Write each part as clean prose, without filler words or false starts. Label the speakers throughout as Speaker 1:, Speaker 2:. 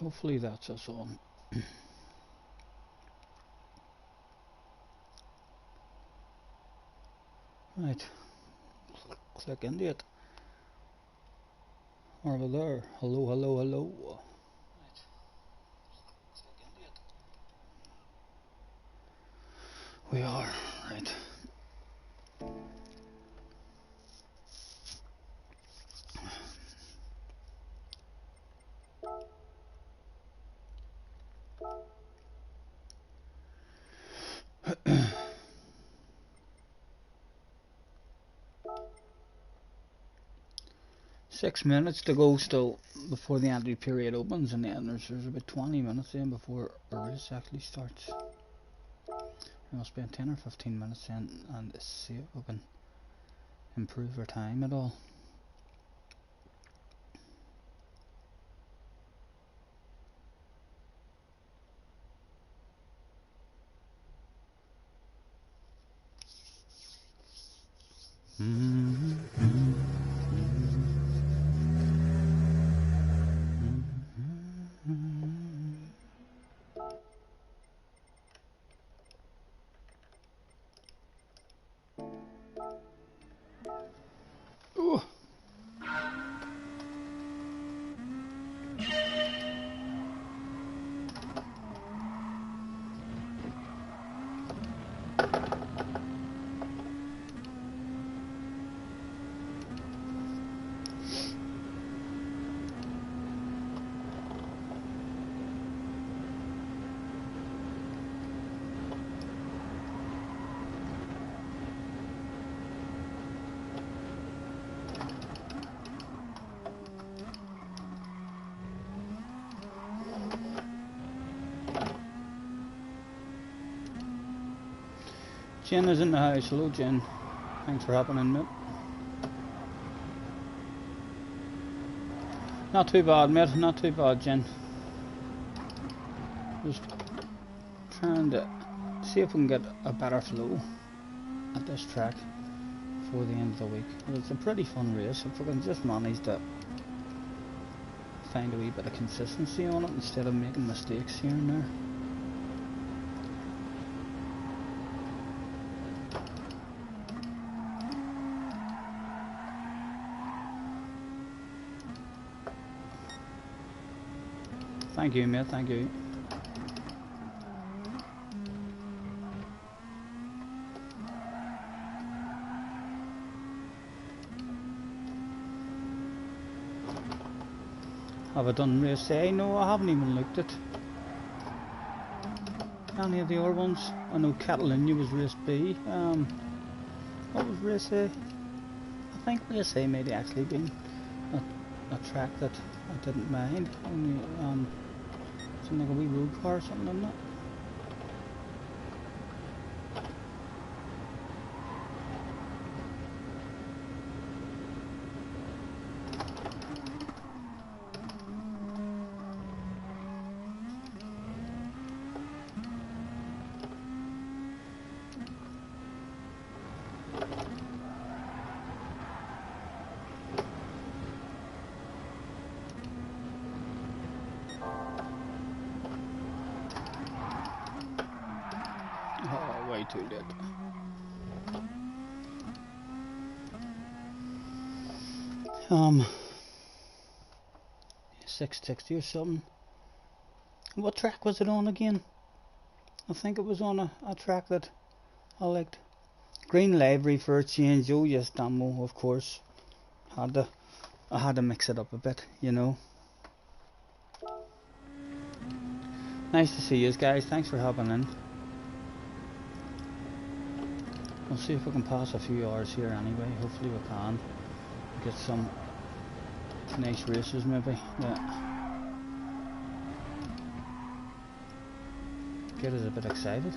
Speaker 1: Hopefully that's us on. Right, click into it. Over there. Hello, hello, hello. Right. Click into it. We are, right. Six minutes to go still before the entry period opens, and then there's about 20 minutes in before a race actually starts. We'll spend 10 or 15 minutes in and see if we can improve our time at all. Ooh. Jen is in the house. Hello, Jen. Thanks for hopping in, mate. Not too bad, mate. Not too bad, Jen. Just trying to see if we can get a better flow at this track before the end of the week. It's a pretty fun race if we can just manage to find a wee bit of consistency on it instead of making mistakes here and there. Thank you, mate, thank you. Have I done race A? No, I haven't even looked at any of the other ones. I know Catalunya was race B. What was race A? I think race A may have actually been a track that I didn't mind. Only something like a wee road car or something like that. Oh, way too late. 660 or something. What track was it on again? I think it was on a track that I liked. Green livery for a change. Oh yes, Damo, of course. I had to mix it up a bit, you know. Nice to see you guys. Thanks for hopping in. We'll see if we can pass a few hours here anyway. Hopefully we can get some nice races maybe. Yeah. Get us a bit excited.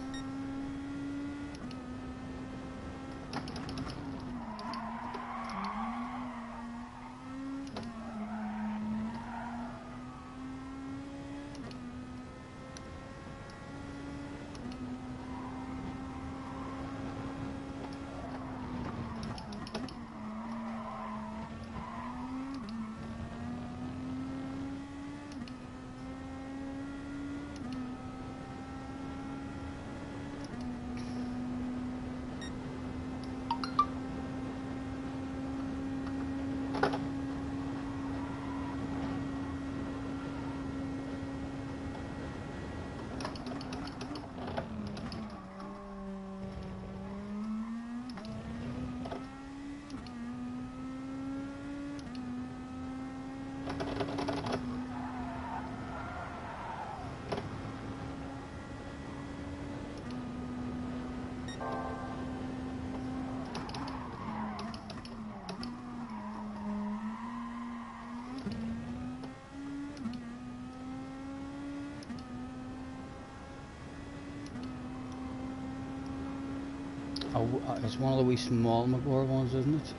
Speaker 1: It's one of the wee small McGraw ones, isn't it?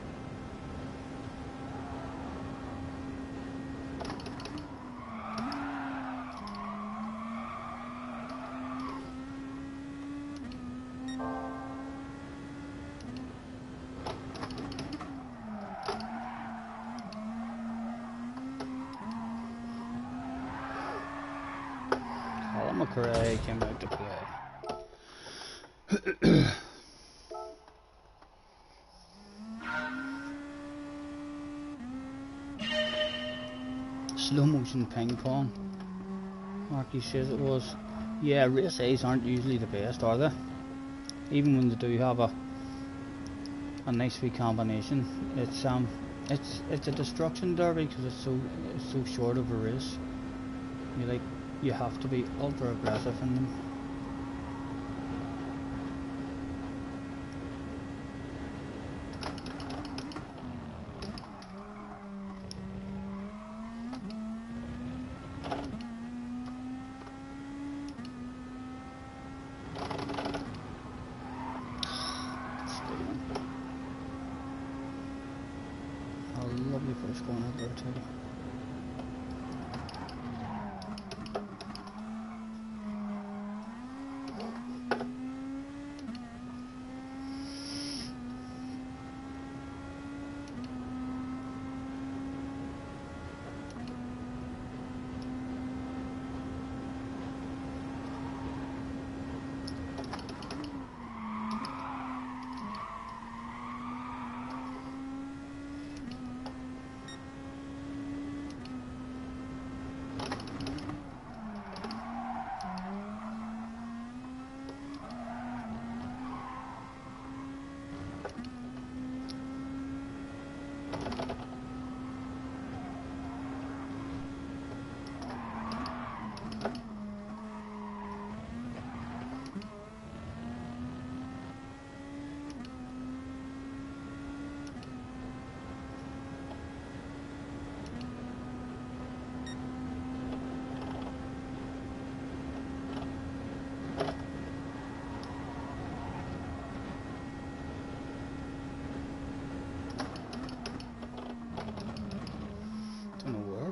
Speaker 1: Colin McRae came out to play. Slow motion ping pong. Marky says it was. Yeah, race A's aren't usually the best, are they? Even when they do have a nice wee combination, it's a destruction derby because it's so short of a race. You have to be ultra aggressive in them. Lovely first corner there too.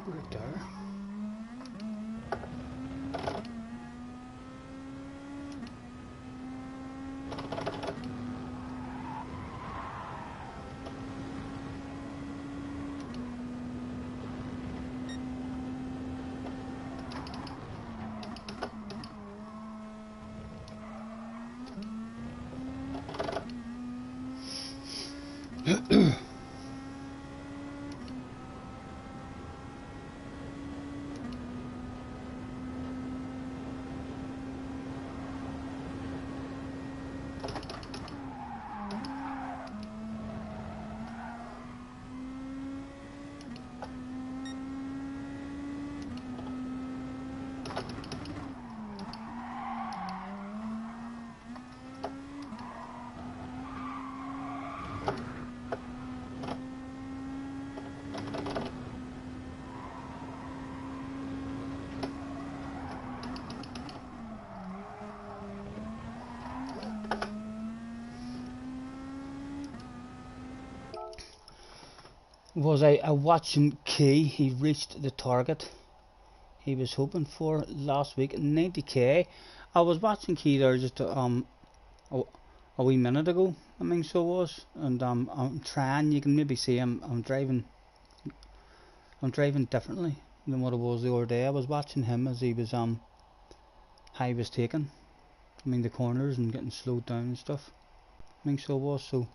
Speaker 1: Right there. Was I watched him key. He reached the target he was hoping for last week, 90k. I was watching key there just a wee minute ago. I mean, so it was, and I'm trying. You can maybe see I'm driving differently than what it was the other day. I was watching him as he was how he was taking. I mean, the corners and getting slowed down and stuff. I mean, so it was. So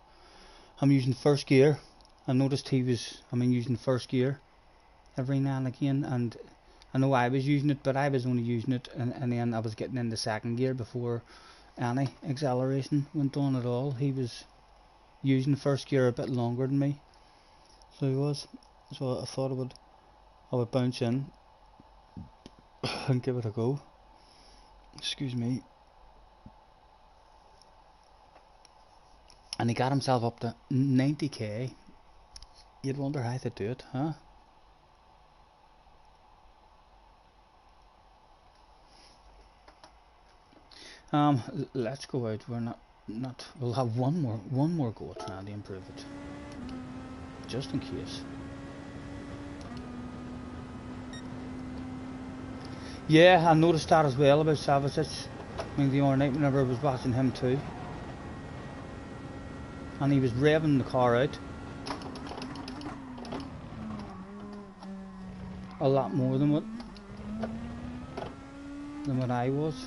Speaker 1: I'm using first gear. I noticed using first gear every now and again, and I know I was using it, but I was only using it, and then I was getting into second gear before any acceleration went on at all. He was using first gear a bit longer than me, so he was. So I thought I would bounce in and give it a go. Excuse me. and he got himself up to 90k. You'd wonder how they do it, huh? Let's go out. We're not. We'll have one more go at trying to improve it, just in case. Yeah, I noticed that as well about Savage. I mean, the other night whenever I was watching him too, and he was revving the car out a lot more than what I was.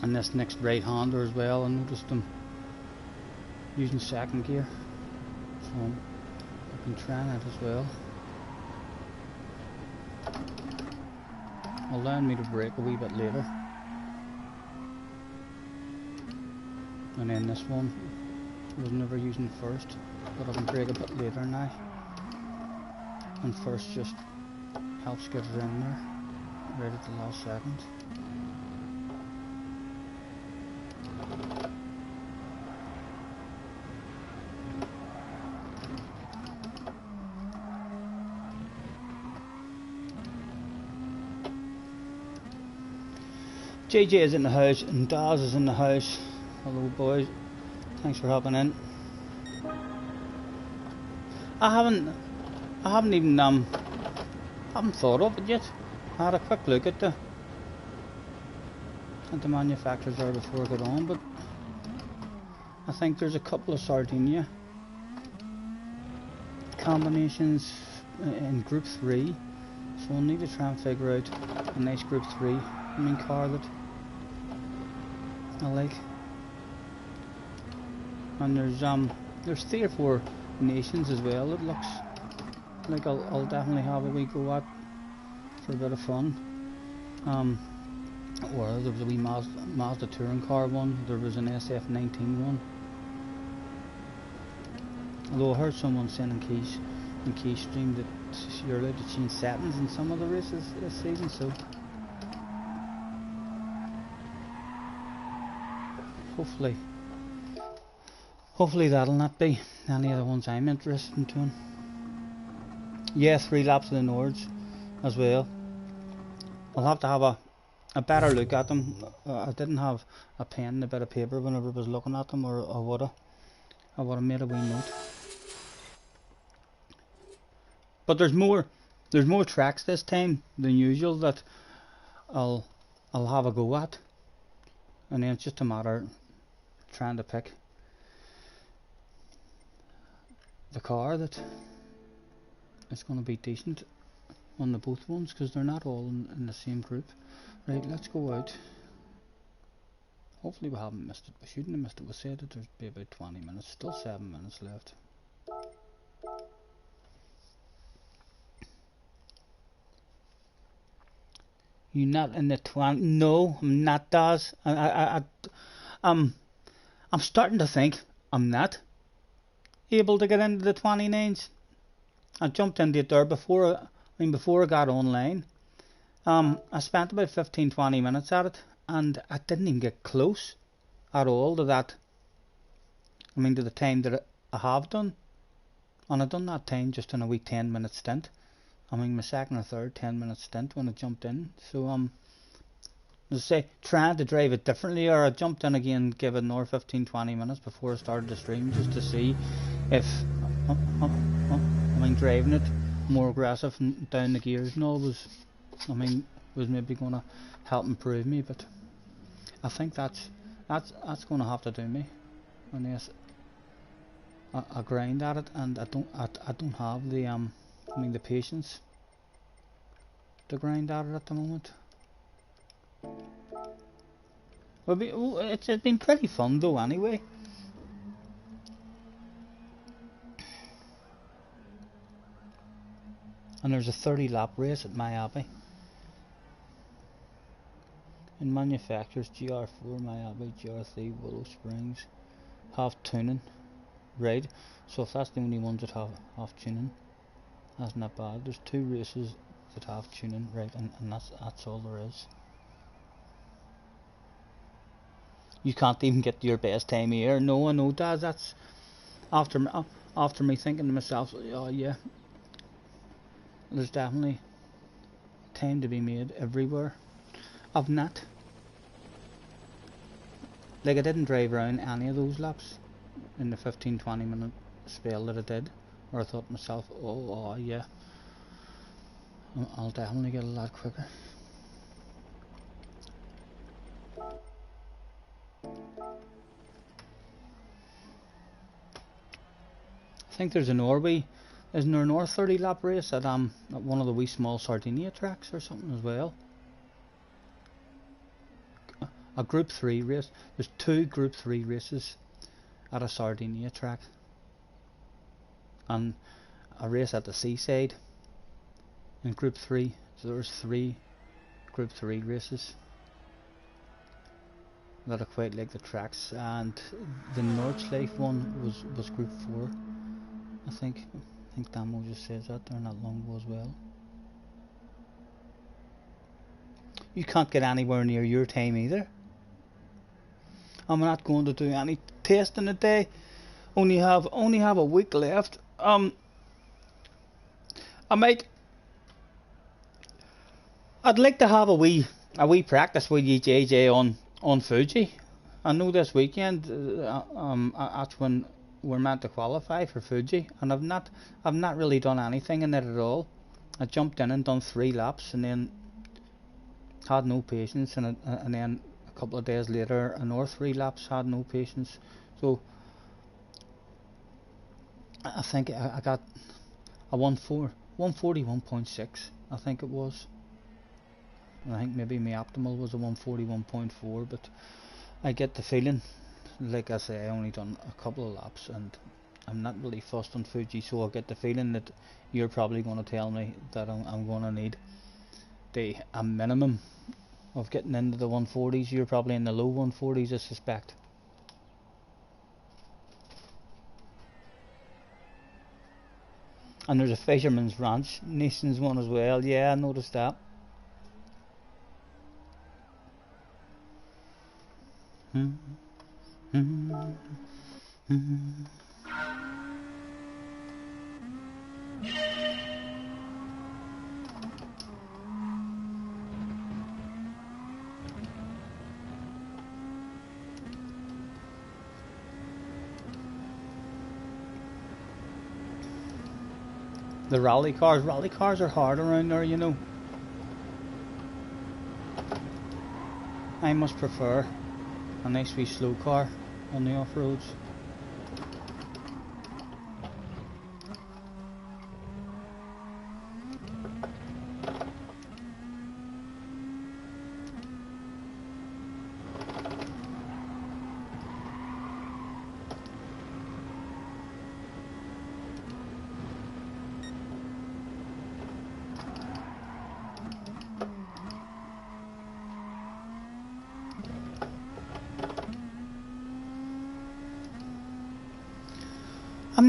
Speaker 1: And this next right-hander as well, I noticed him using second gear, so I've been trying it as well. Allowing me to brake a wee bit later. And then this one I was never using first, but I can brake a bit later now. And first just helps get it in there right at the last second. JJ is in the house and Daz is in the house. Hello boys, thanks for hopping in. I haven't even haven't thought of it yet. I had a quick look at the manufacturers there before I got on, but I think there's a couple of Sardinia combinations in Group 3, so I'll need to try and figure out a nice Group 3 car that I like. And there's 3 or 4 nations as well. It looks like I'll definitely have a wee go at for a bit of fun. Or there was a wee Mazda touring car one. There was an SF19 one. Although I heard someone saying in Keystream that you're allowed to change settings in some of the races this season, so hopefully that'll not be any of the ones I'm interested in doing. Yeah, 3 laps of the Nords as well. I'll have to have a better look at them. I didn't have a pen and a bit of paper whenever I was looking at them, or I would have made a wee note. But there's more tracks this time than usual that I'll have a go at, and then it's just a matter of trying to pick the car that is going to be decent on the both ones, because they're not all in the same group. Right, let's go out. Hopefully we haven't missed it. We shouldn't have missed it. We said that there'd be about 20 minutes. Still 7 minutes left. You not in the 20? No, I'm not, Daz. I'm starting to think I'm not able to get into the 29s. I jumped into it there before I got online. I spent about 15-20 minutes at it, and I didn't even get close at all to that. To the time that I have done, and I done that time just in a wee 10-minute stint. My second or third 10-minute stint when I jumped in. So as I say, trying to drive it differently, or I jumped in again, give it another 15-20 minutes before I started the stream, just to see if driving it more aggressive and down the gears and all was maybe going to help improve me. But I think that's going to have to do me unless I grind at it, and I don't have the the patience to grind at it at the moment. It's been pretty fun though anyway. And there's a 30 lap race at Miami. In manufacturers, GR4, Miami, GR3, Willow Springs have tuning, right? So if that's the only ones that have tuning, that's not bad. There's 2 races that have tuning, right? And that's all there is. You can't even get your best time here. No, I know, Dad. That's after me thinking to myself, oh yeah, there's definitely time to be made everywhere. I've not, like, I didn't drive around any of those laps in the 15-20 minute spell that I did, or I thought to myself, oh yeah, I'll definitely get a lot quicker. I think there's a Norway, isn't there a North 30 lap race at one of the wee small Sardinia tracks or something as well? A Group 3 race. There's 2 Group 3 races at a Sardinia track, and a race at the seaside in Group 3. So there's 3 Group 3 races that are quite like the tracks, and the Nordschleife one was Group 4. I think Damo just says that there not long ago as well. You can't get anywhere near your time either. I'm not going to do any testing today. Only have a week left. I'd like to have a wee practice with you, JJ, on Fuji. I know this weekend that's when we're meant to qualify for Fuji, and I've not really done anything in it at all. I jumped in and done 3 laps, and then had no patience, and then a couple of days later another 3 laps, had no patience. So I think I got a 141.6, I think it was. And I think maybe my optimal was a 141.4, but I get the feeling, like I say, I only done a couple of laps, and I'm not really fussed on Fuji, so I get the feeling that you're probably going to tell me that I'm going to need a minimum of getting into the 140s. You're probably in the low 140s, I suspect. And there's a Fisherman's Ranch Nations one as well. Yeah, I noticed that. The rally cars are hard around there, you know. I must prefer a nice wee slow car on the off-roads.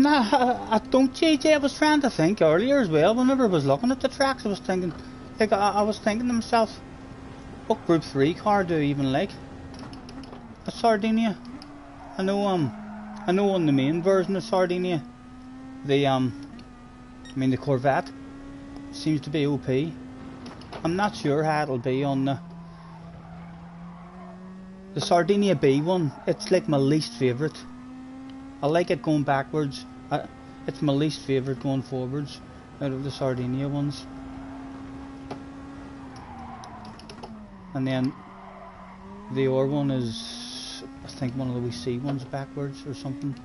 Speaker 1: I don't, JJ, I was trying to think earlier as well, whenever I was looking at the tracks, I was thinking, like, I was thinking to myself, what Group 3 car do I even like? A Sardinia? I know on the main version of Sardinia, the Corvette seems to be OP. I'm not sure how it'll be on the Sardinia B one. It's like my least favourite. I like it going backwards. It's my least favourite going forwards out of the Sardinia ones. And then the other one is, I think, one of the wee C ones backwards or something.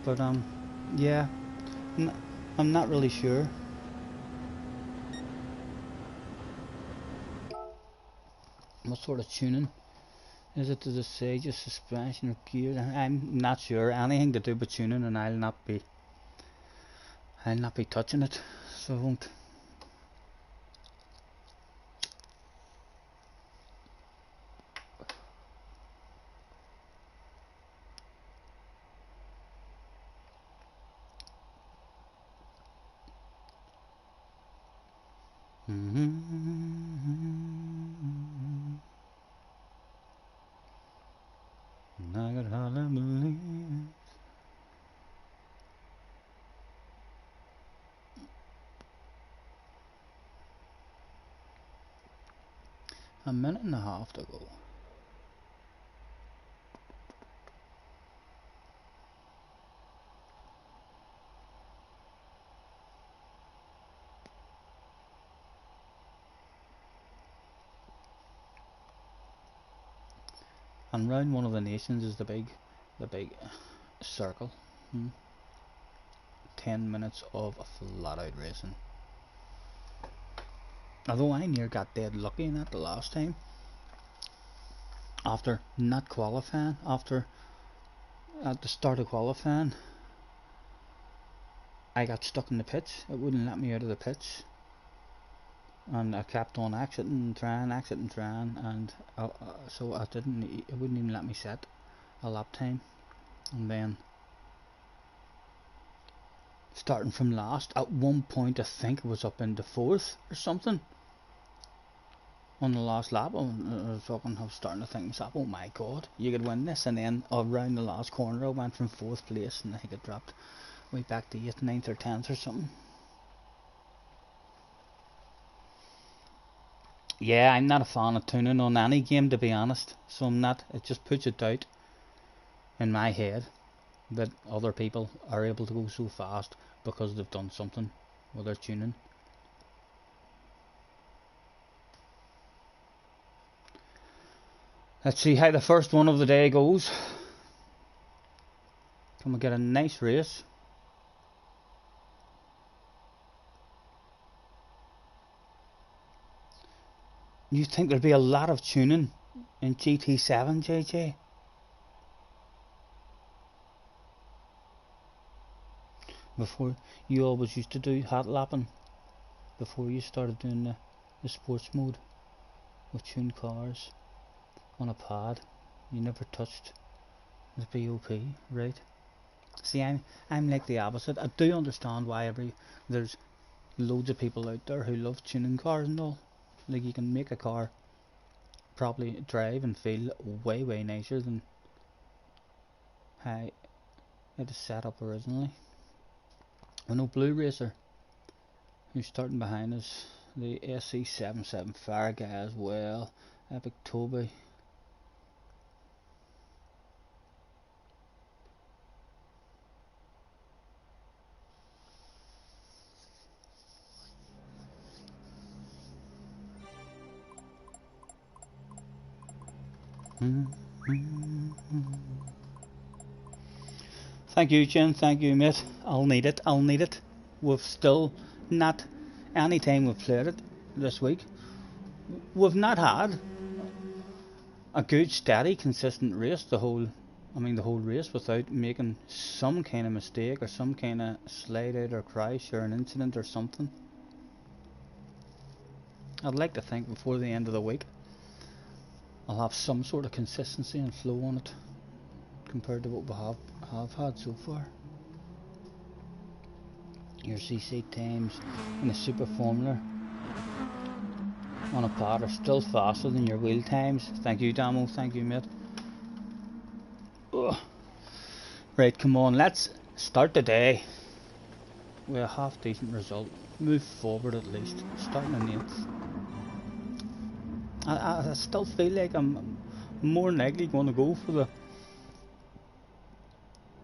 Speaker 1: But yeah, I'm not really sure. What sort of tuning is it? Does it say just suspension or gears? I'm not sure. Anything to do with tuning, and I'll not be touching it, so I won't. I could hardly believe. A minute and a half to go. And round one of the nations is the big circle. 10 minutes of flat out racing. Although I near got dead lucky in that the last time. After not qualifying, at the start of qualifying, I got stuck in the pits. It wouldn't let me out of the pits. And I kept on exiting, trying, and so it wouldn't even let me set a lap time. And then starting from last, at one point I think it was up into 4th or something on the last lap. I was starting to think to myself, oh my god, you could win this. And then around the last corner I went from 4th place, and I think it dropped way back to 8th, 9th or 10th or something. Yeah, I'm not a fan of tuning on any game, to be honest. So I'm not. It just puts a doubt in my head that other people are able to go so fast because they've done something with their tuning. Let's see how the first one of the day goes. Can we get a nice race? You think there'd be a lot of tuning in GT7, JJ? Before, you always used to do hot lapping before you started doing the sports mode with tuned cars on a pad. You never touched the BOP, right? See, I'm like the opposite. I do understand why there's loads of people out there who love tuning cars and all. Like, you can make a car probably drive and feel way nicer than how it is set up originally. I know Blue Racer, who's starting behind us, the SC77 Fire guy as well, Epic Toby. Thank you, Jen. Thank you, mate. I'll need it. We've still not, any time we've played it this week, we've not had a good, steady, consistent race the whole race without making some kind of mistake or some kind of slide out or crash or an incident or something. I'd like to think before the end of the week I'll have some sort of consistency and flow on it compared to what we have had so far. Your CC times in the Super Formula on a pad are still faster than your wheel times. Thank you, Damo. Thank you, mate. Ugh. Right, come on, let's start the day with a half decent result. Move forward at least. Starting in 8th. I still feel like I'm more likely going to go for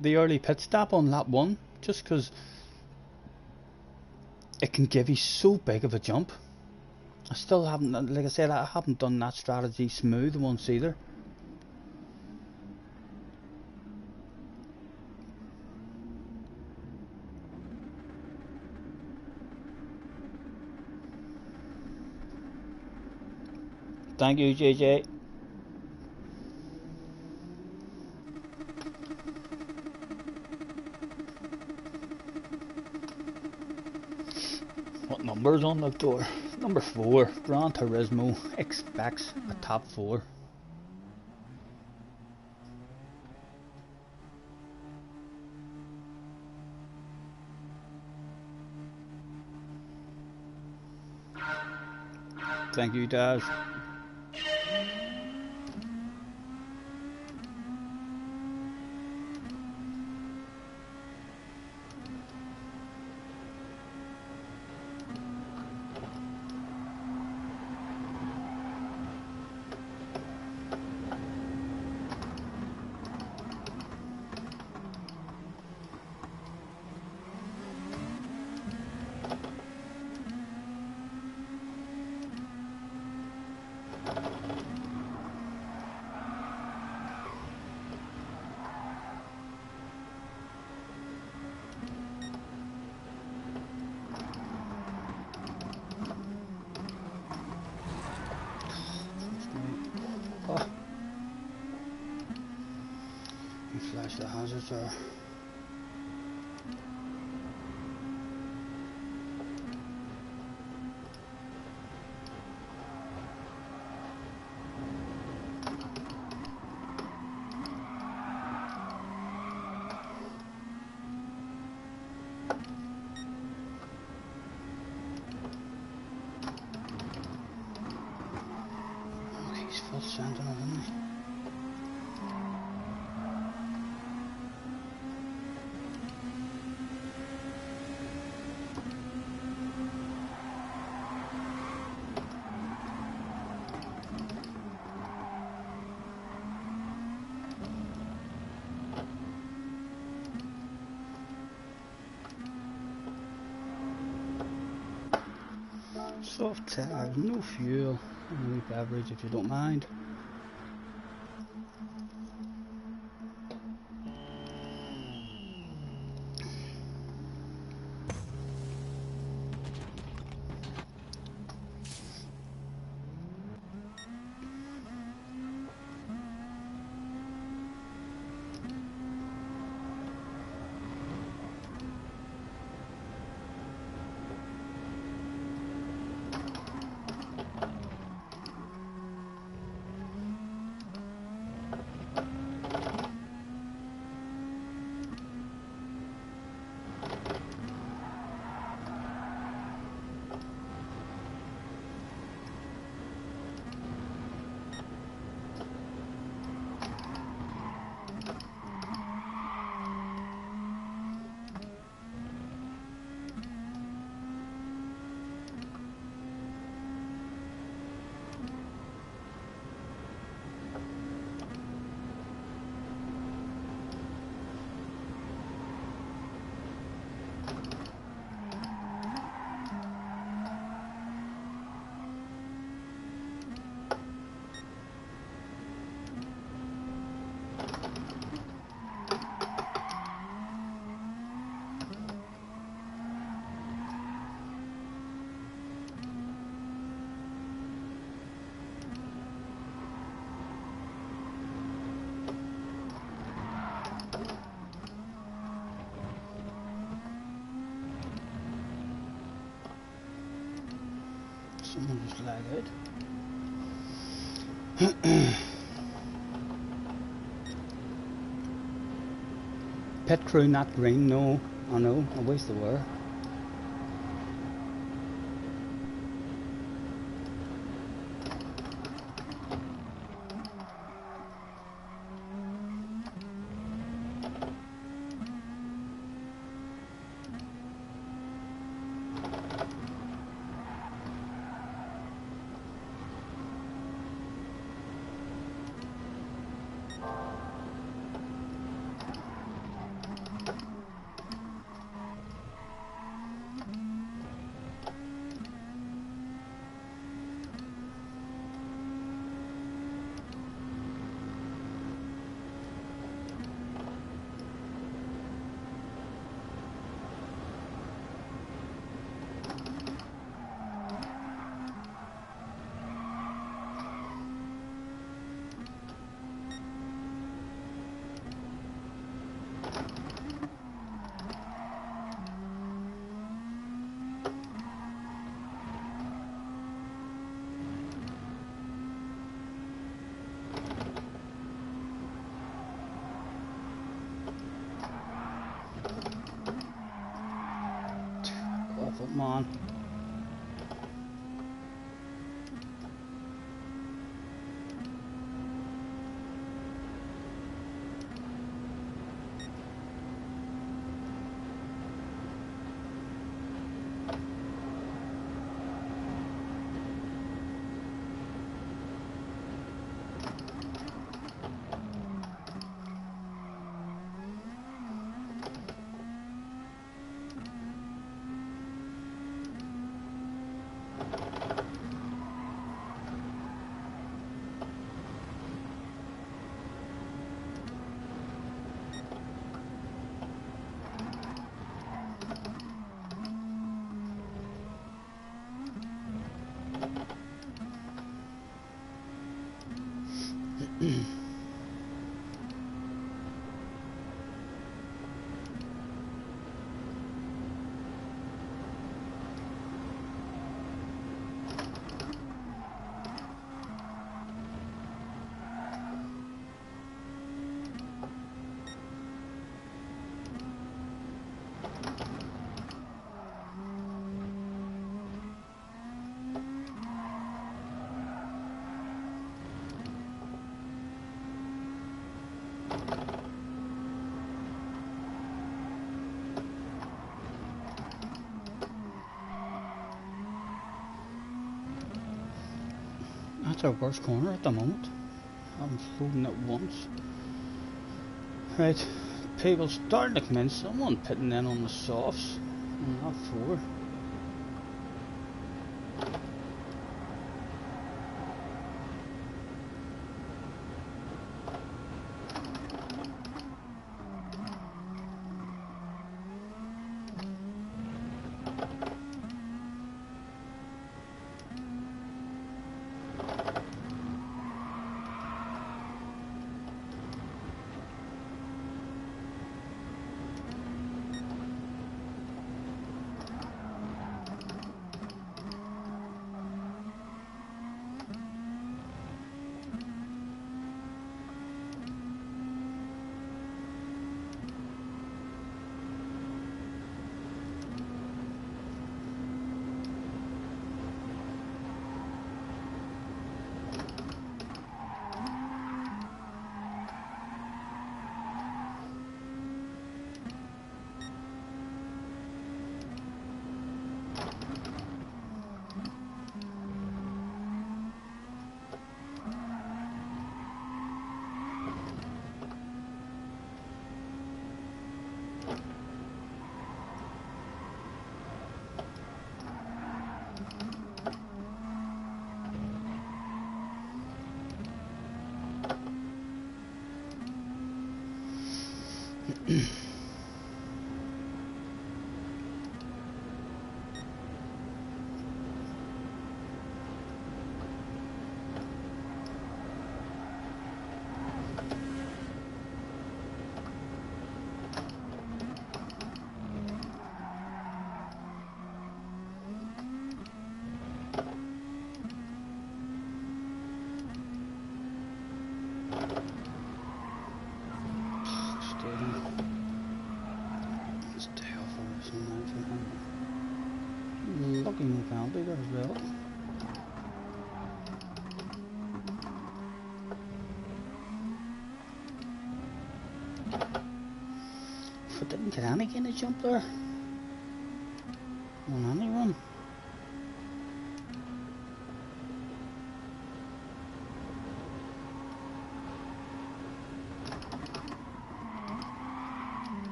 Speaker 1: the early pit stop on lap 1, just because it can give you so big of a jump. I still haven't, like I said, I haven't done that strategy smooth once either. Thank you, JJ. What number's on the door? Number 4. Gran Turismo expects a top 4. Thank you, Daz. Oh. You flash the hazards there. He's full sand on it, isn't he? Soft tag, no fuel, only beverage if you don't mind. Someone just lagged out. Pet crew not green, no. I know, I wish they were. Come on. That's our worst corner at the moment. I'm floating it once. Right, people starting to come in. Someone pitting in on the softs. Not 4. Lucky no penalty there as well. If I didn't get any kind of jump there on any run.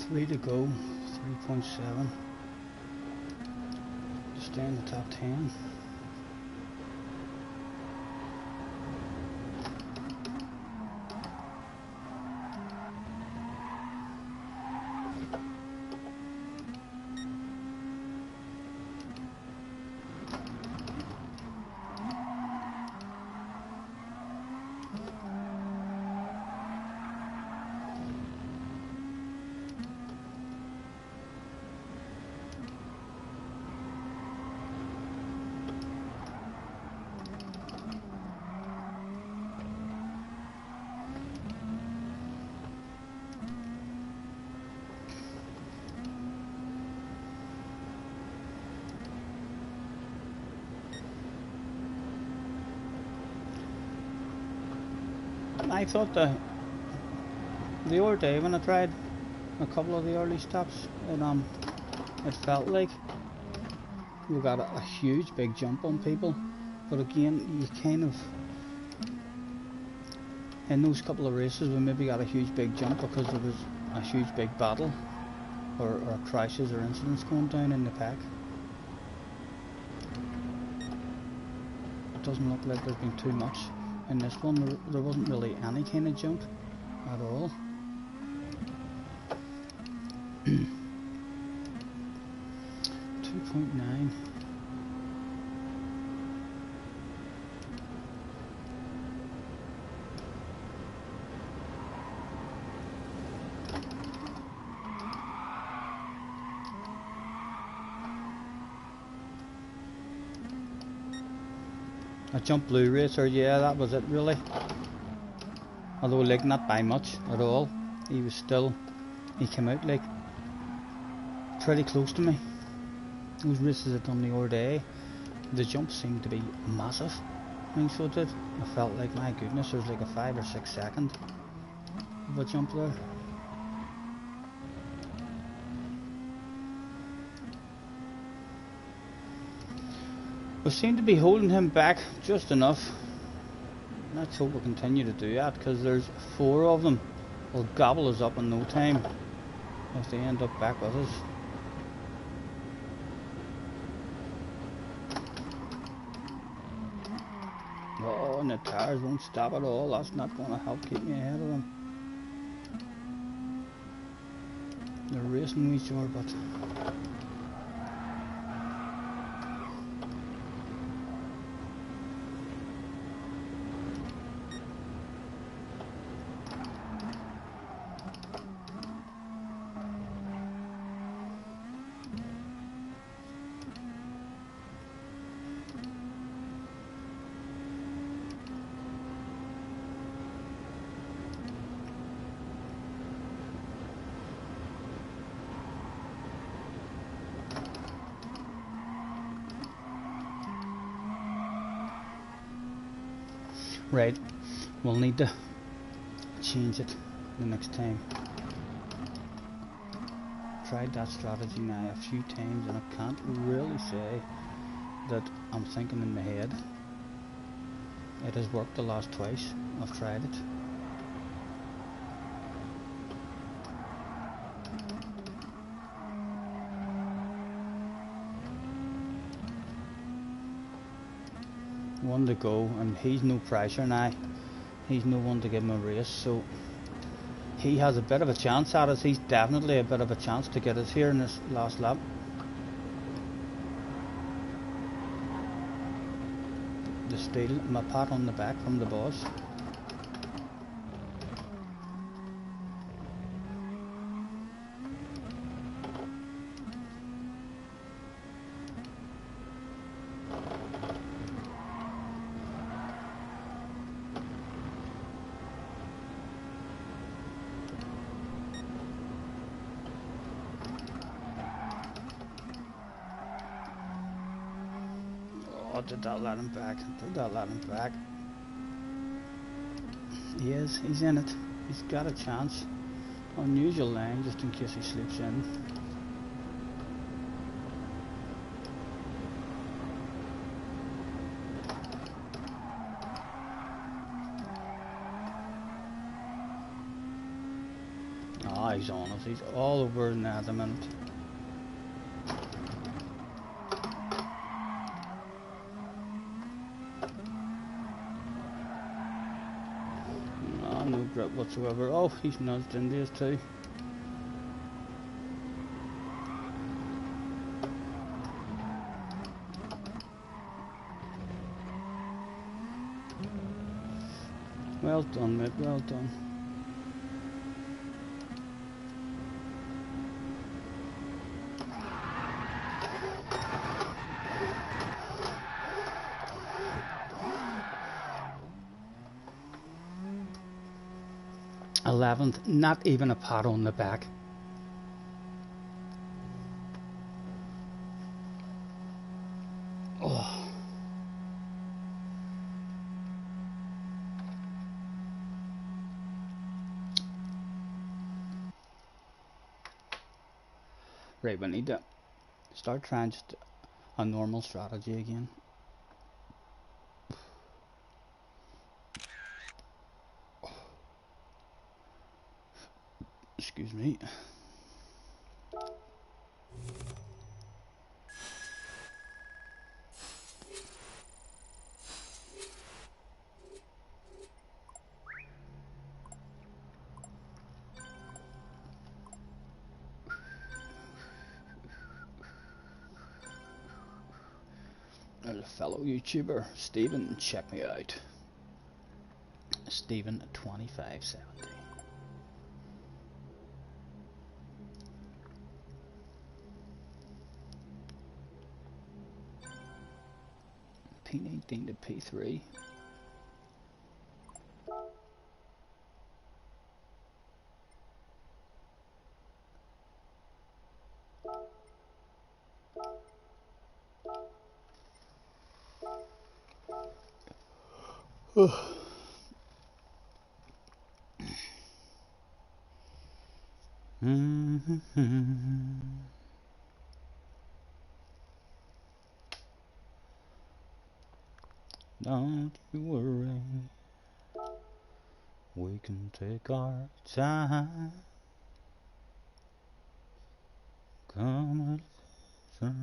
Speaker 1: Three to go, 3.7. Just stay in the top 10. I thought the other day when I tried a couple of the early stops, it felt like we got a huge big jump on people, but again, you kind of in those couple of races we maybe got a huge big jump because there was a huge big battle or crashes or incidents going down in the pack. It doesn't look like there's been too much. In this one, there wasn't really any kind of jump at all. 2.9. A jump blue racer, yeah, that was it really. Although like not by much at all. He came out like pretty close to me. Those races I'd done the other day, the jump seemed to be massive. I think so it did. I felt like, my goodness, there's like a 5 or 6 second of a jump there. We seem to be holding him back just enough. Let's hope we continue to do that, because there's 4 of them. Will gobble us up in no time if they end up back with us. Oh, and the tires won't stop at all. That's not going to help keep me ahead of them. They're racing me, sure, but right, we'll need to change it the next time. Tried that strategy now a few times and I can't really say that I'm thinking in my head. It has worked the last twice I've tried it. One to go, and he's no pressure now. He's no one to give him a race, so he has a bit of a chance at us. He's definitely a bit of a chance to get us here in this last lap. The steal, my pat on the back from the boss. Oh, did that let him back? Did that let him back? He is. He's in it. He's got a chance. Unusual line, just in case he slips in. Ah, he's on us. He's all over in at the minute. No grip whatsoever. Oh, he's nudged into us too. Well done, mate, well done. th, not even a pat on the back. Oh. Right, we need to start trying just a normal strategy again. Excuse me. There's a fellow YouTuber, Stephen, check me out. Stephen 2570. P19 to P3. Don't you worry, we can take our time. Come closer.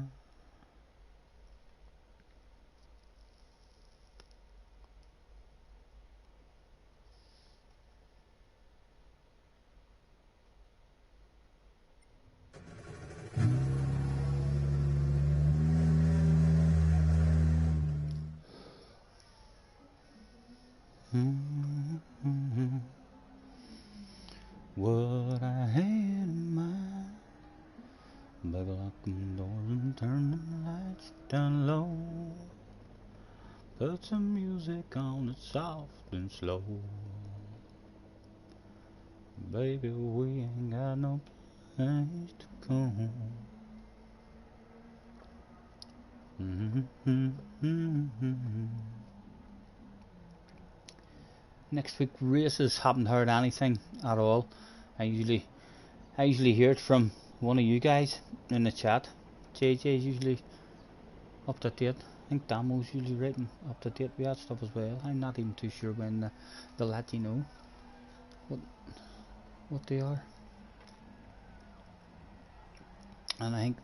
Speaker 1: What I had in mind, back lock them doors and turn the lights down low. Put some music on that's soft and slow. Baby, we ain't got no place to go. Next week races, haven't heard anything at all. I usually hear it from one of you guys in the chat. JJ's usually up to date. I think Damo's usually written up to date with that stuff as well. I'm not even too sure when they'll let you know what they are. And I think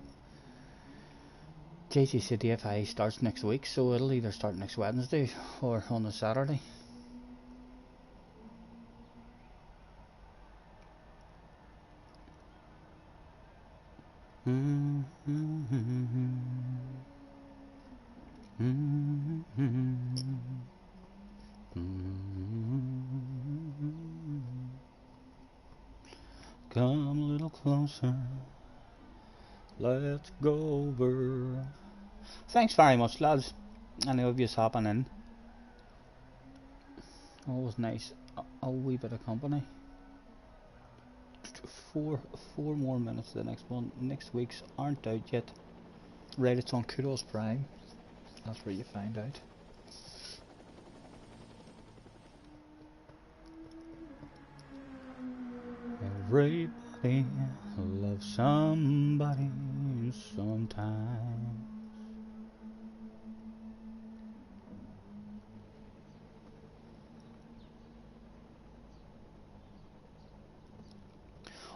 Speaker 1: JJ said the FIA starts next week, so it'll either start next Wednesday or on a Saturday. Come a little closer, let's go over. Thanks very much, lads. Any of you hopping in. Always nice, a wee bit of company. Four more minutes to the next one. Next week's aren't out yet. Right, it's on Kudos Prime. That's where you find out. Everybody loves somebody sometime.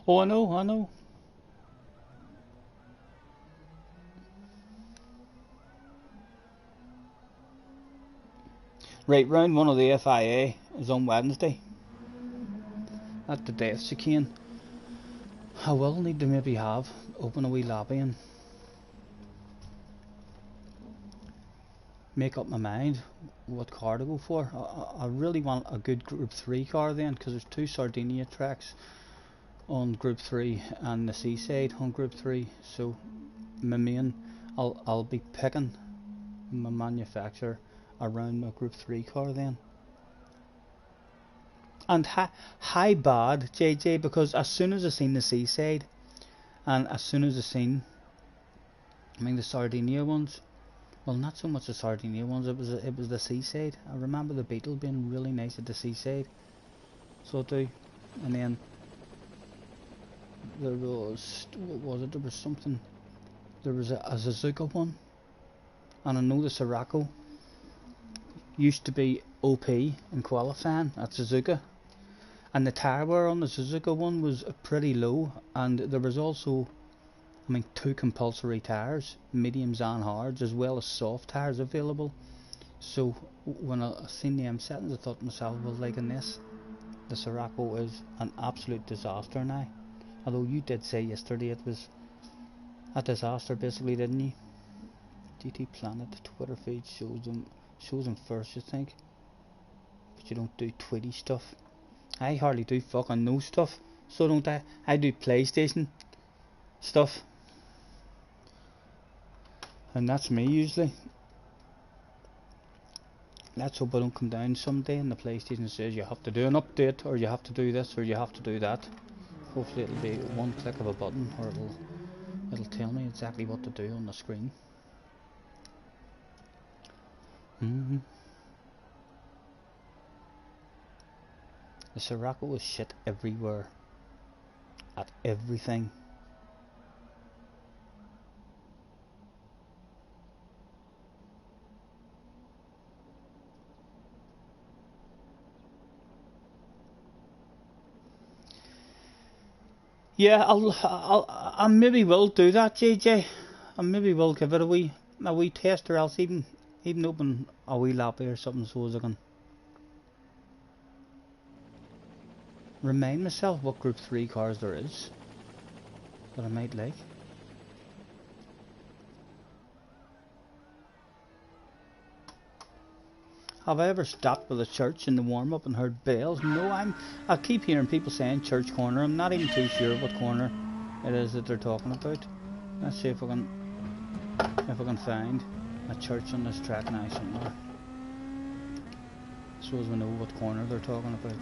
Speaker 1: Oh, I know, I know. Right, round one of the FIA is on Wednesday. At the death chicane. I will need to maybe open a wee lobby and make up my mind what car to go for. I really want a good Group 3 car then, because there's 2 Sardinia tracks on Group 3 and the seaside on Group 3. So my main, I'll be picking my manufacturer around my Group 3 car then. And hi bad JJ, because as soon as I seen the seaside and as soon as I seen, I mean, the Sardinia ones, well, not so much the Sardinia ones, it was the seaside. I remember the Beetle being really nice at the seaside, so I do. And then there was, what was it, there was something, there was a Suzuka one, and I know the Sirocco used to be OP in qualifying at Suzuka, and the tire wear on the Suzuka one was pretty low, and there was also, I mean, 2 compulsory tires, mediums and hards, as well as soft tires available. So when I seen the M settings, I thought to myself, well, like in this, the Sirocco is an absolute disaster now. Although you did say yesterday it was a disaster, basically, didn't you? GT Planet Twitter feed shows them first, you think, but you don't do Twitty stuff. I hardly do fucking no stuff, so don't I? I do PlayStation stuff, and that's me usually. Let's hope I don't come down someday and the PlayStation says you have to do an update, or you have to do this, or you have to do that. Hopefully it'll be one click of a button, or it'll tell me exactly what to do on the screen. The Sirocco was shit everywhere, at everything. Yeah, I maybe will do that, JJ. I maybe will give it a wee test, or else even open a wee lobby or something, so as I can remind myself what Group 3 cars there is that I might like. Have I ever stopped with a church in the warm-up and heard bells? No, I keep hearing people saying church corner. I'm not even too sure what corner it is that they're talking about. Let's see if I can find a church on this track now somewhere, so as we know what corner they're talking about.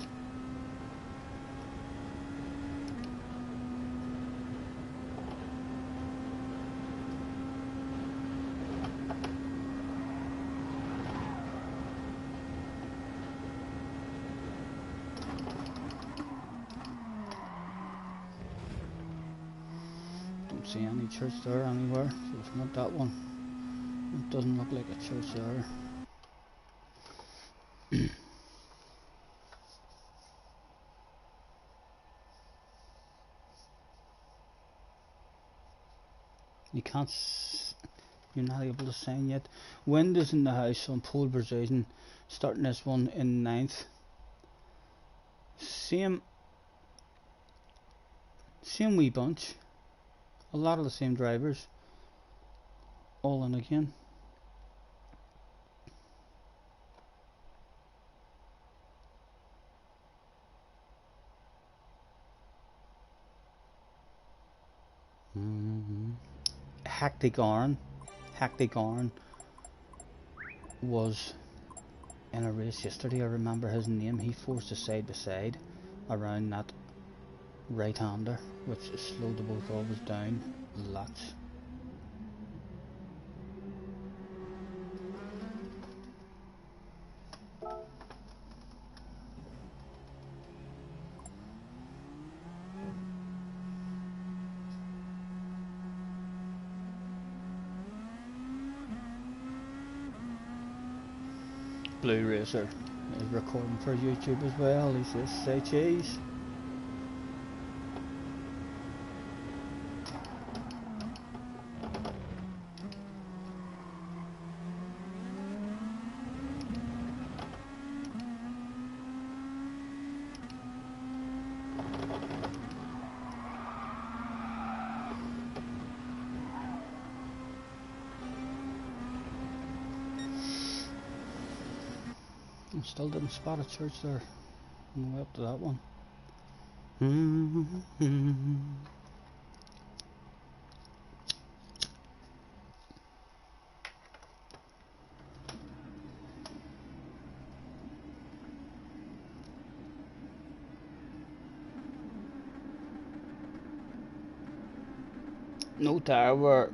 Speaker 1: See any church there anywhere, so it's not that one. It doesn't look like a church there. You're not able to sign yet. Wind is in the house on pole position, starting this one in 9th. Same wee bunch. A lot of the same drivers, all in again. Hectic Arn was in a race yesterday. I remember his name. He forced us side by side around that right-hander, which slowed the both of us down lots. Blue Racer is recording for YouTube as well. He says, say cheese. Still didn't spot a church there. On the way up to that one. No tower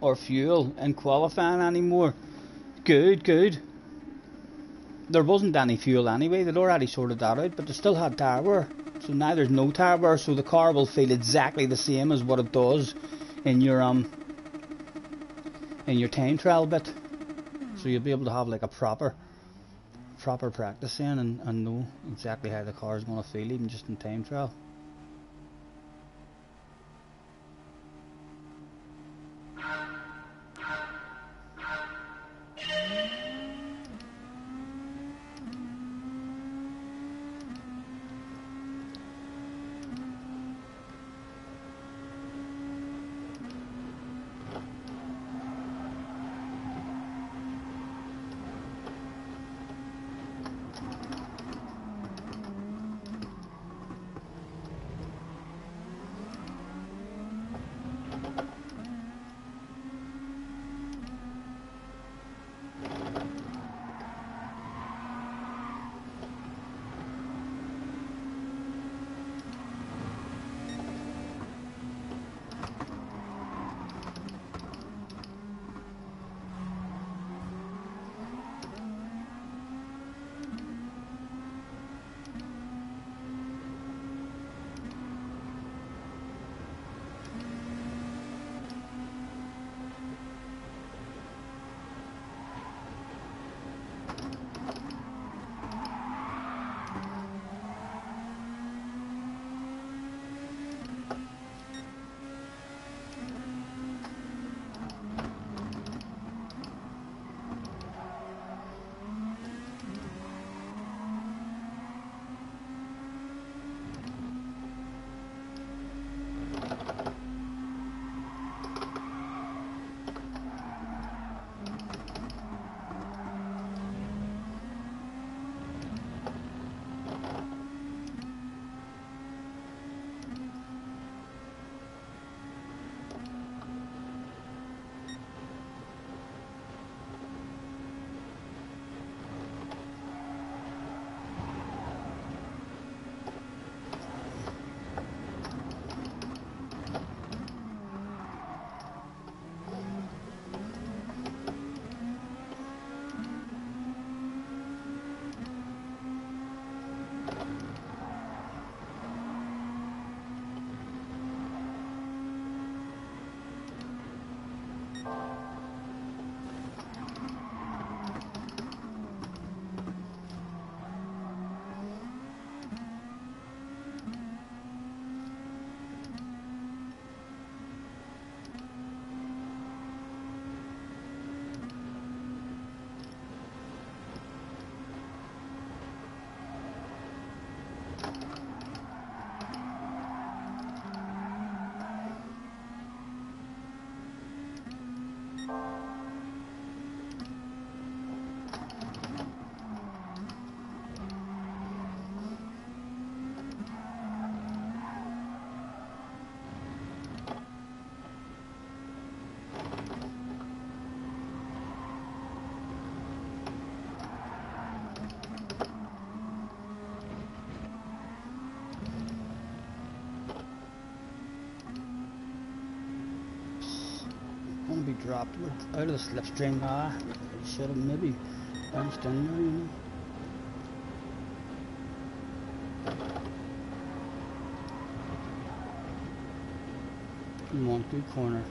Speaker 1: or fuel in qualifying anymore. Good, good. There wasn't any fuel anyway, they'd already sorted that out, but they still had tire wear. So now there's no tire wear, so the car will feel exactly the same as what it does in your time trial bit. So you'll be able to have like a proper practice then and know exactly how the car is going to feel even just in time trial. Be dropped. We're out of the slipstream now. Should have maybe bounced in there, you know. Come on, good corner.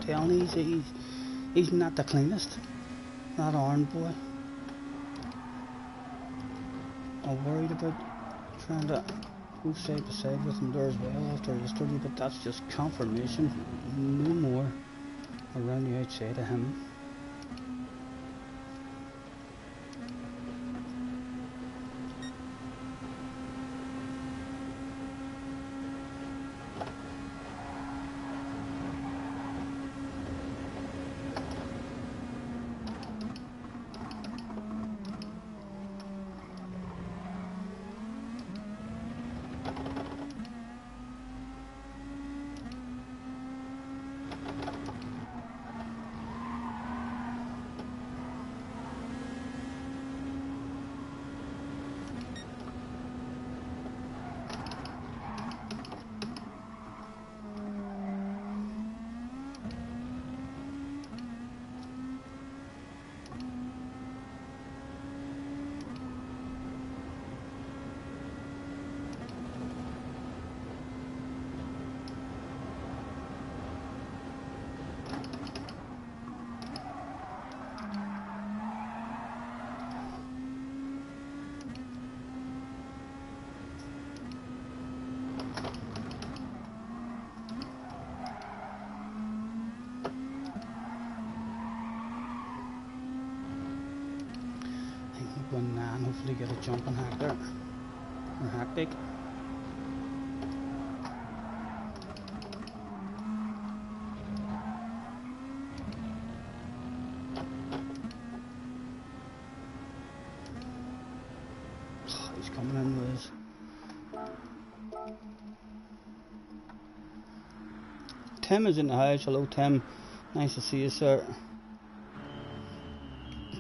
Speaker 1: telling you, he's not the cleanest. That orange boy. I'm worried about trying to go side by side with him there as well after yesterday, but that's just confirmation. No more around the outside of him. One and hopefully get a jumping hack there, or hack dig. Oh, he's coming in with his. Tim is in the house. Hello Tim, nice to see you sir.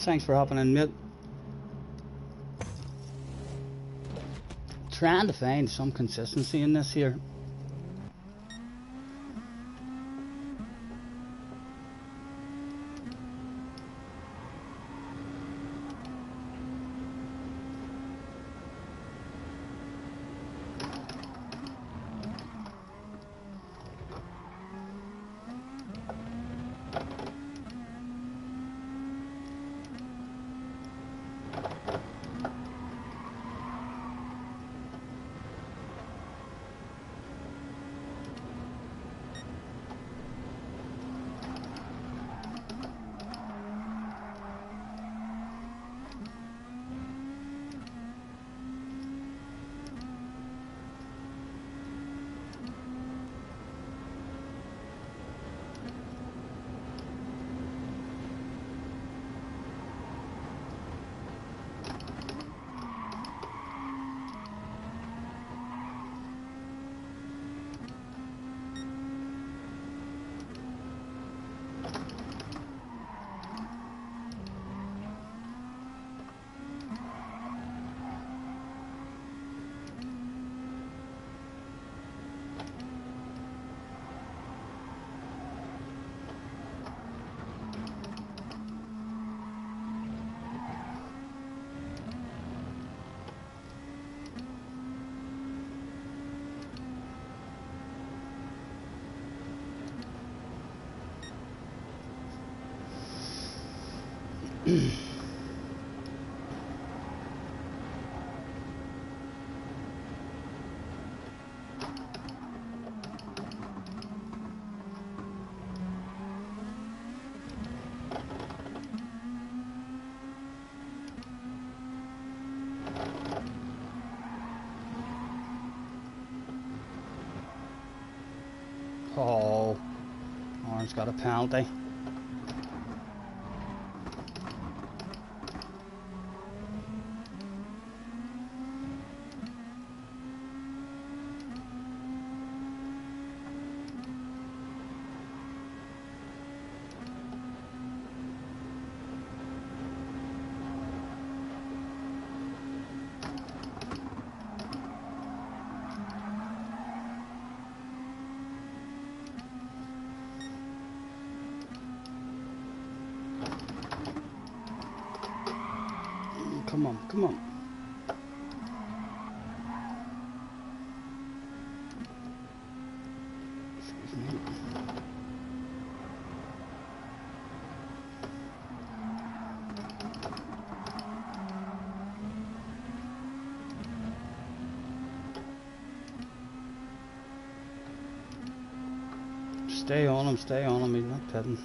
Speaker 1: Thanks for hopping in mate. Trying to find some consistency in this here. Oh, Orange got a penalty. Come on, come on. Excuse me. Stay on him, he's not pitting.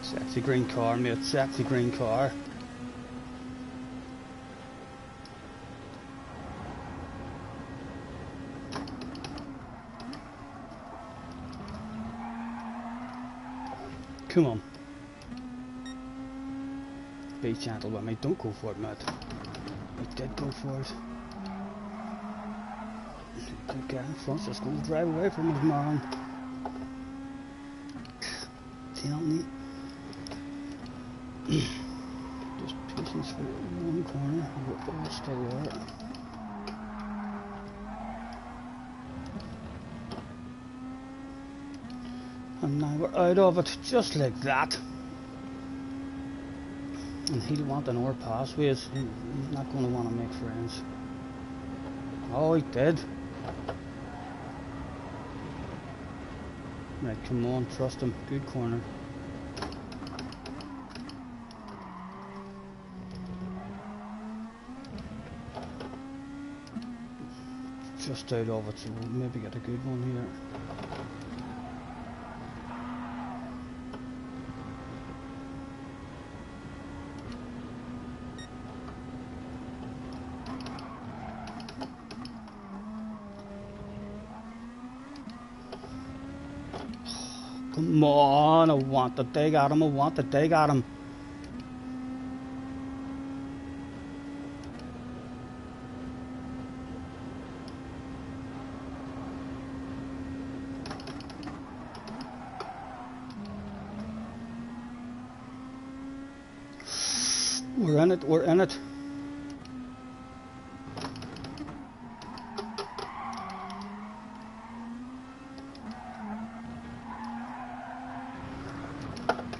Speaker 1: Sexy green car, mate, sexy green car. Come on. Be gentle with me, don't go for it, mate. I did go for it. Don't get in front, just go drive away from his man. Telling you. Just patience for one corner, we're still there. And now we're out of it, just like that. And he'll want an hour pathways, he's not going to want to make friends. Oh, he did. Right, come on, trust him, good corner. Just out of it, so we'll maybe get a good one here. Come on, I want to dig at him, I want to dig at him. We're in it, we're in it.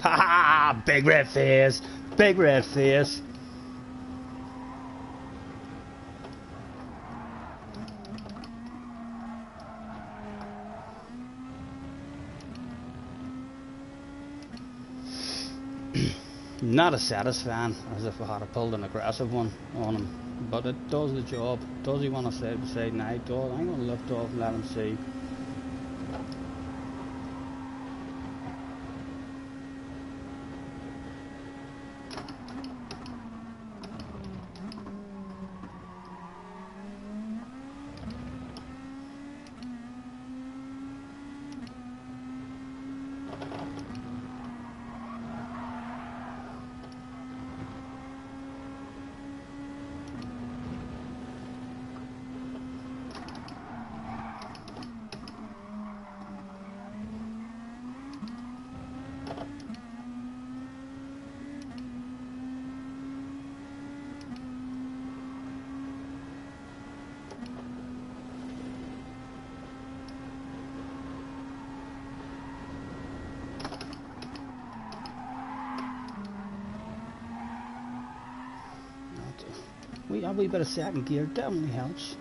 Speaker 1: Ha ha! Big red face! Big red face! Not as satisfying as if I had pulled an aggressive one on him, but it does the job. Does he want to stay beside night? Does I'm going to lift off and let him see. A wee bit of second gear definitely helps.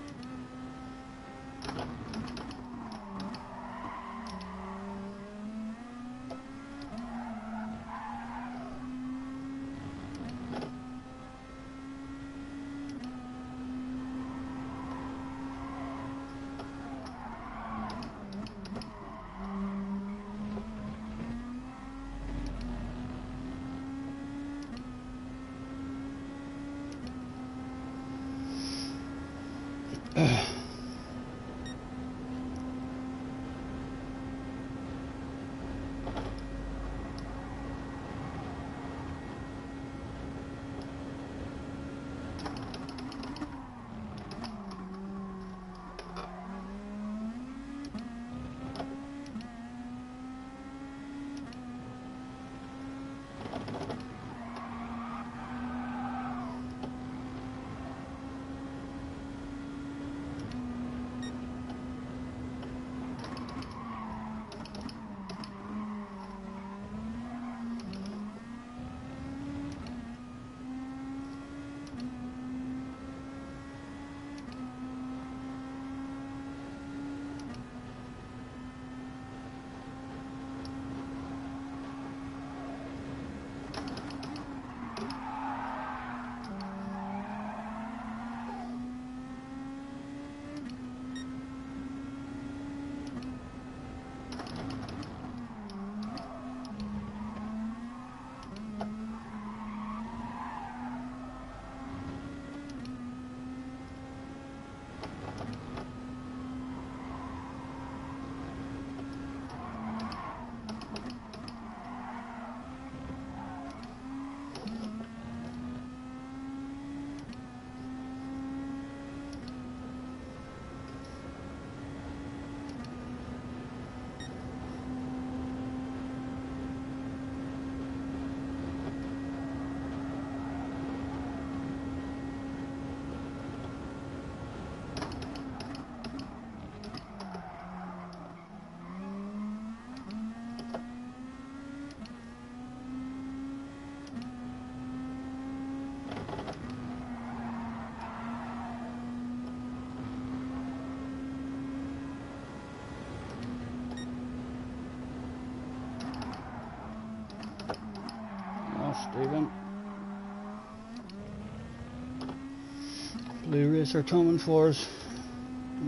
Speaker 1: racer coming for us.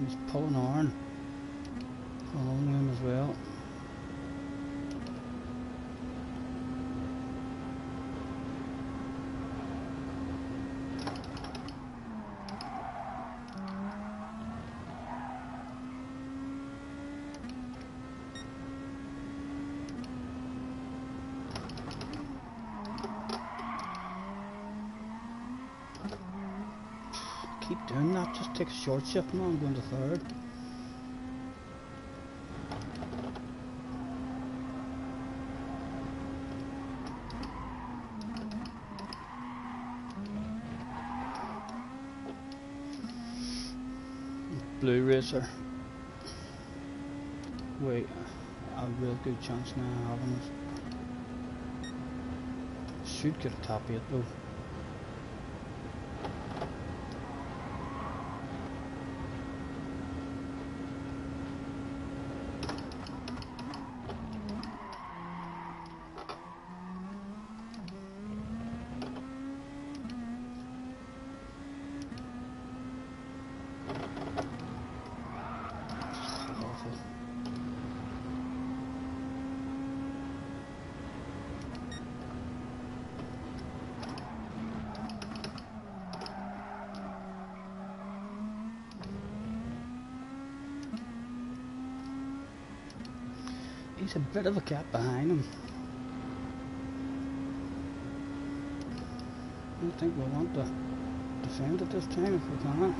Speaker 1: He's pulling on along with him as well. Keep doing that, just take a short shift now, I'm going to third. Blue racer. Wait, a real good chance now of having it. Should get a top 8 though. He's a bit of a gap behind him. I don't think we want to defend at this time if we can.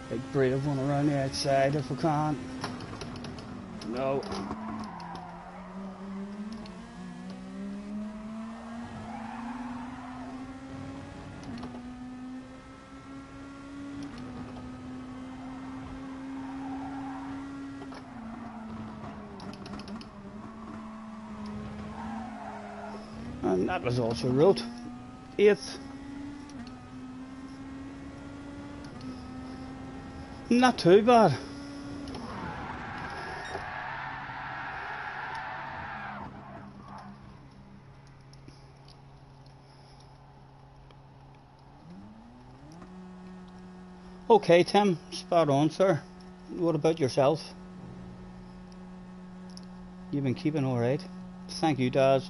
Speaker 1: Big brave one around the outside if we can. No. And that was also route 8th. Not too bad. Okay, Tim, spot on, sir. What about yourself? You've been keeping alright. Thank you, Daz.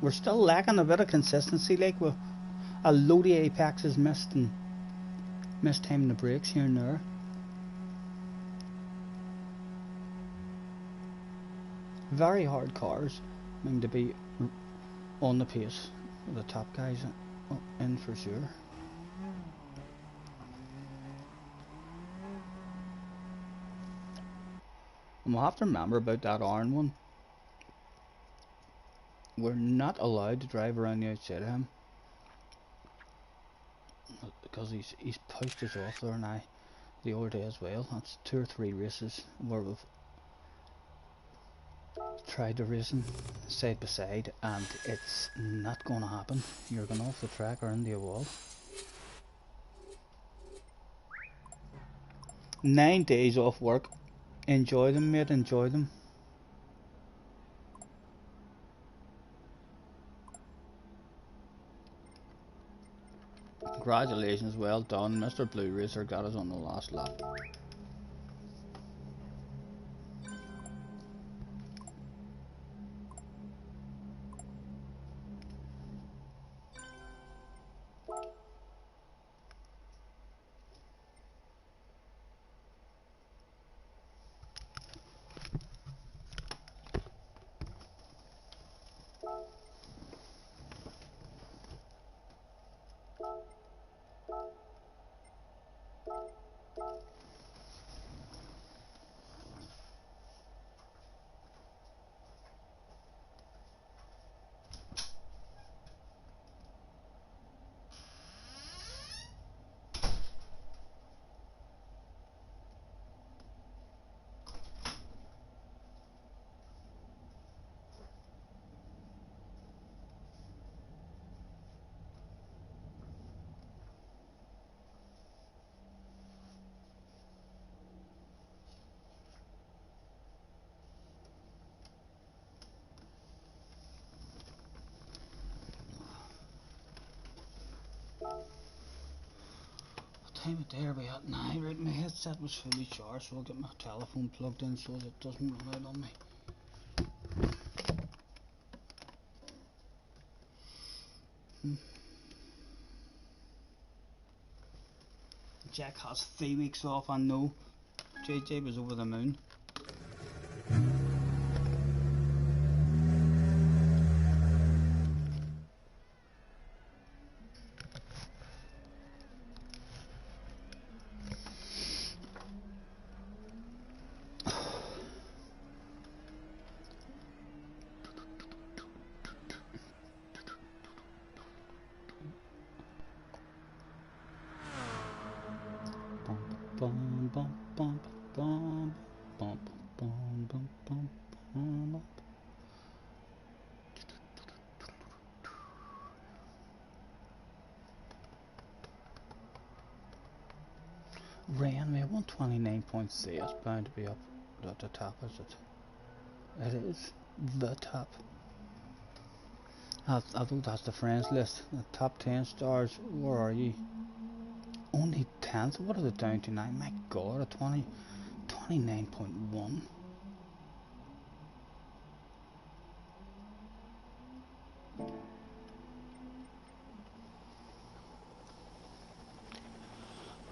Speaker 1: We're still lacking a bit of consistency, like with a load of apexes missed and missed time in the brakes here and there. Very hard cars, I mean, to be on the pace with the top guys in for sure. And we'll have to remember about that iron one. We're not allowed to drive around the outside of him because he's pushed us off there now the other day as well. That's 2 or 3 races where we've tried to race him side by side and it's not going to happen. You're going off the track or into a wall. 9 days off work. Enjoy them, mate, enjoy them. Congratulations, well done. Mr. Blue Racer got us on the last lap. time of day are we at now? Right, my headset was fully charged, so I'll get my telephone plugged in so that it doesn't run out on me. Jack has 3 weeks off, I know. JJ was over the moon. Bum, bum, bum, bum, bum, bum, bum, bum, bum. Rain, we have 129.3. It's bound to be up at the top, is it? It is the top. I think that's the friends list. The top 10 stars. Where are you? Only 10th? What are they down to now? My god, a 29.1.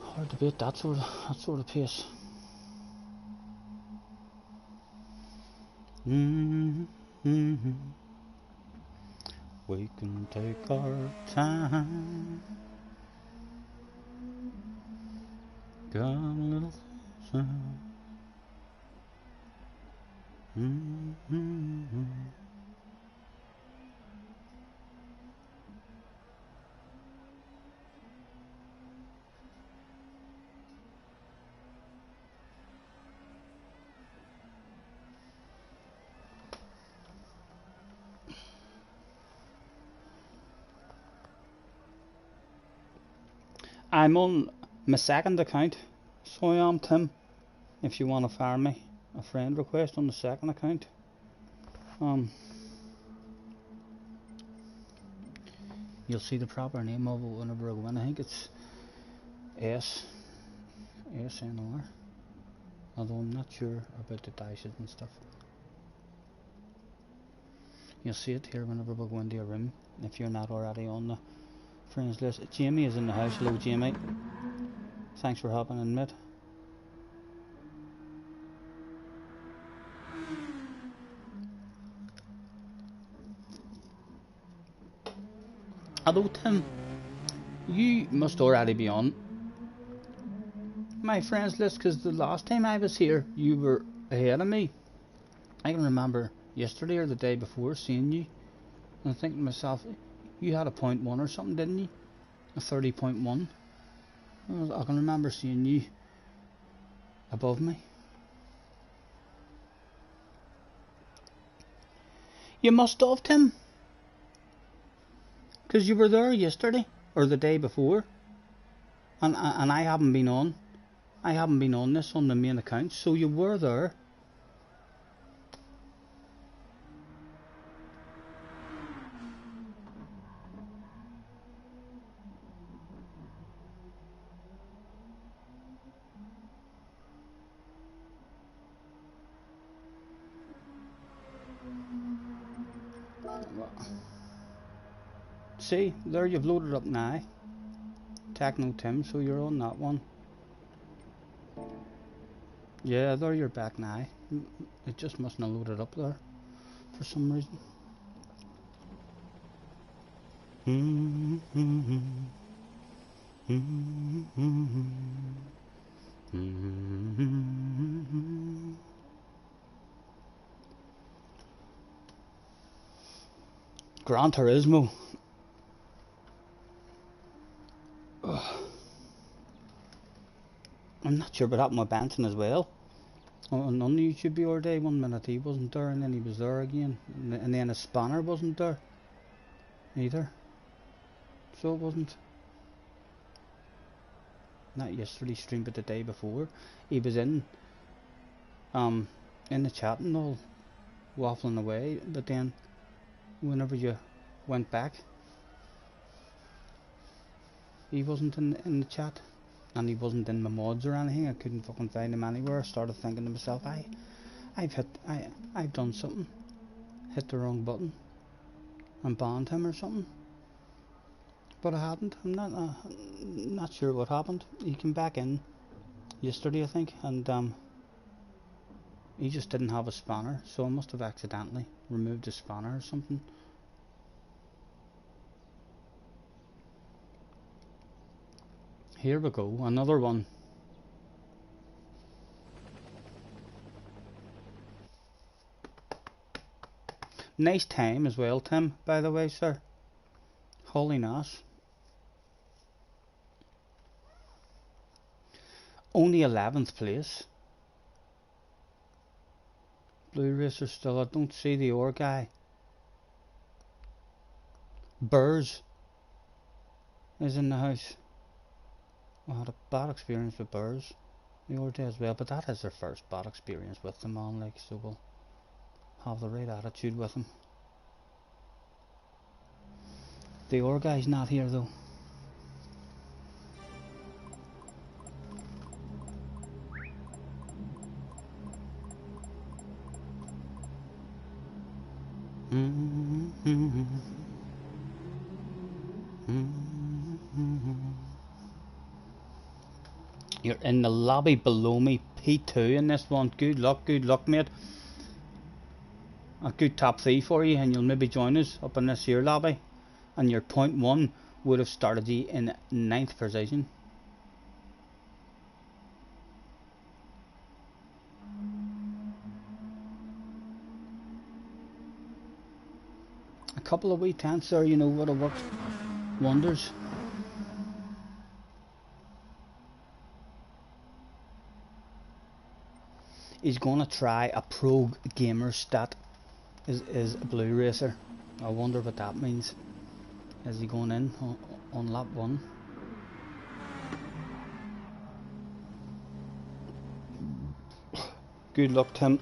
Speaker 1: Hard to beat that sort of pace. We can take our time. Come a little closer. I'm on my second account, so I am, Tim. If you want to fire me a friend request on the second account, you'll see the proper name of it whenever I go in. I think it's SNR, although I'm not sure about the dashes and stuff. You'll see it here whenever we go into a room, if you're not already on the friends list. Jamie is in the house. Hello, Jamie. Thanks for hopping in, mate. Although, Tim, you must already be on my friends list, because the last time I was here, you were ahead of me. I can remember yesterday or the day before seeing you and thinking to myself, you had a 0.1 or something, didn't you? A 30.1. I can remember seeing you above me. You must have, Tim, because you were there yesterday or the day before, and I haven't been on. I haven't been on this on the main account, so you were there. See, there you've loaded up now. Techno Tim, so you're on that one. Yeah, there you're back now. It just mustn't have loaded up there for some reason. Gran Turismo. I'm not sure what happened with Benson as well. On the YouTube the other day, 1 minute he wasn't there and then he was there again. And then a spanner wasn't there either. So it wasn't. Not yesterday stream, but the day before. He was in the chat and all, waffling away, but then whenever you went back, he wasn't in the chat. and he wasn't in my mods or anything. I couldn't fucking find him anywhere. I started thinking to myself, I've done something, hit the wrong button, and banned him or something. But I hadn't. I'm not sure what happened. He came back in yesterday, I think, and he just didn't have a spanner, so I must have accidentally removed his spanner or something. Here we go, another one. Nice time as well, Tim, by the way, sir. Holy Nass. Only 11th place. Blue Racer still, I don't see the ore guy. Burrs is in the house. I had a bad experience with Burrs the other day as well, but that is their first bad experience with them on, like, so we'll have the right attitude with them. The ore guy's not here though. You're in the lobby below me, P2 in this one. Good luck, mate. A good top 3 for you, and you'll maybe join us up in this here lobby. And your point 1 would have started you in 9th position. A couple of wee tents there, you know, would have worked wonders. He's gonna try a pro gamer stat is a Blue Racer. I wonder what that means. Is he going in on lap 1? Good luck, Tim.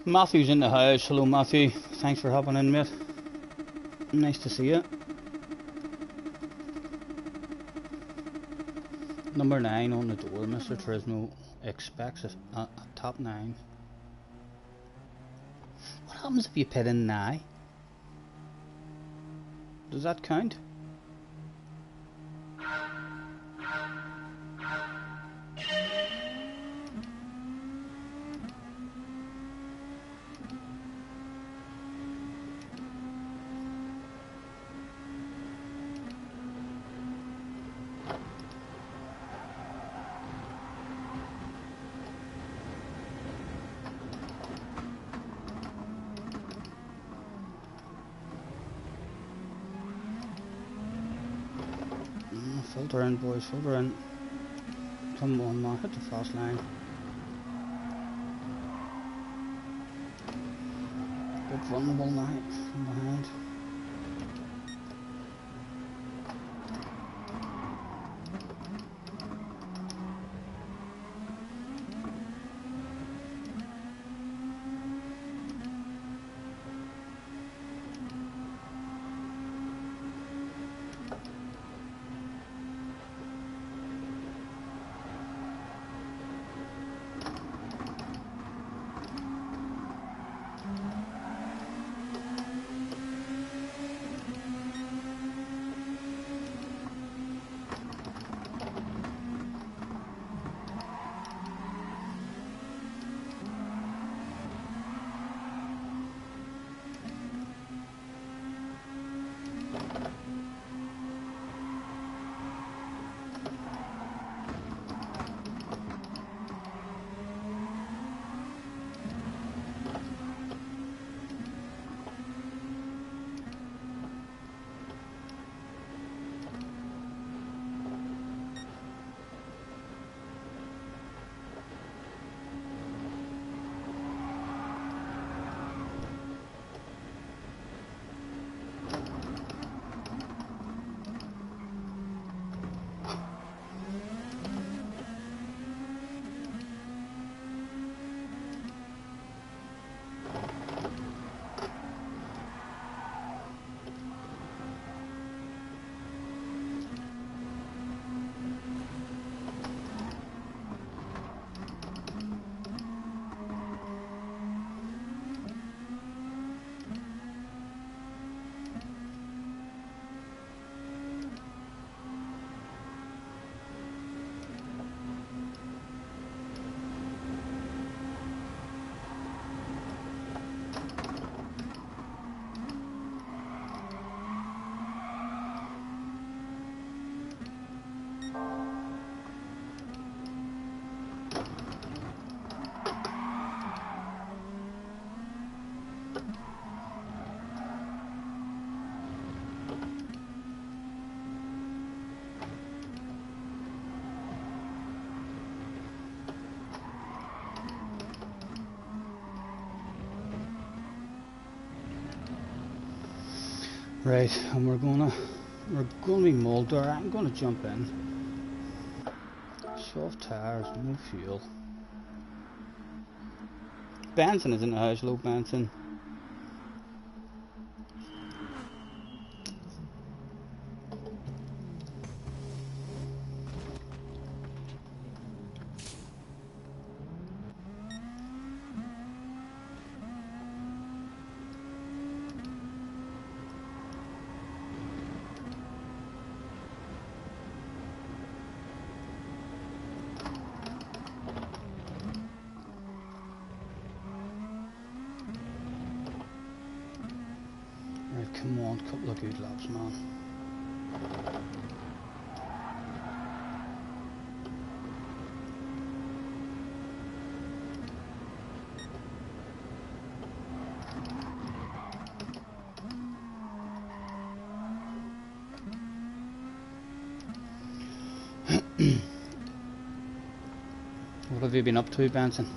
Speaker 1: Matthew's in the house. Hello, Matthew. Thanks for hopping in, mate. Nice to see you. Number 9 on the door. Mr. Turismo expects a top 9. What happens if you put in now? Does that count? Filter in, boys, filter in. Come on now, hit the fast line. Bit vulnerable now from behind. Right, and we're gonna be Mulder. I'm gonna jump in. Soft tires, no fuel. Benson is in the house. Hello, Benson. Right, come on, couple of good laps, man. What have you been up to, Benson?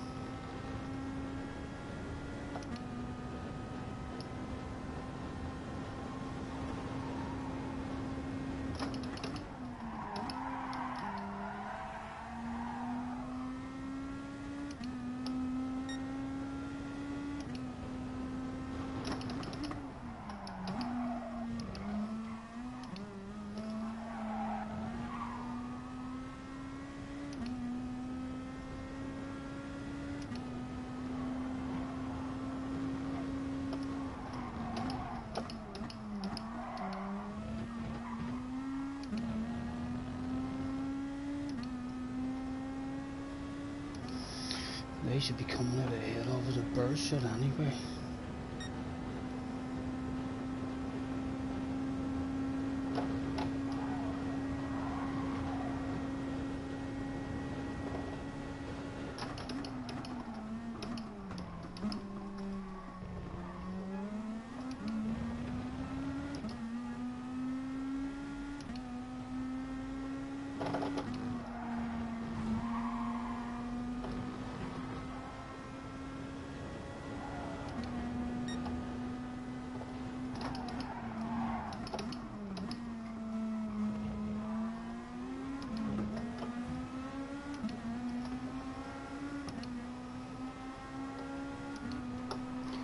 Speaker 1: They should be coming out ahead of us, a bird should anyway.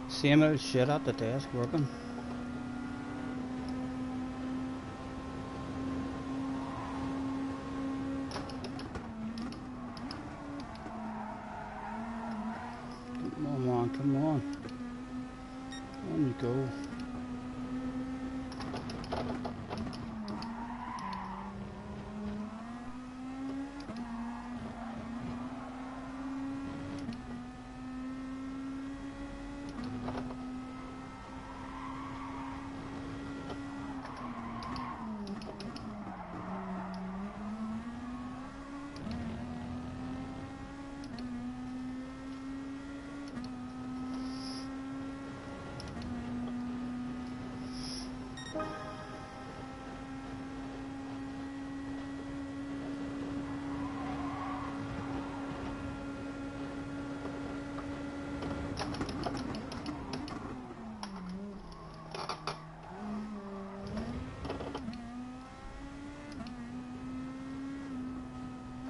Speaker 1: Same old shit at the desk working. Come on, man, come on. On you go.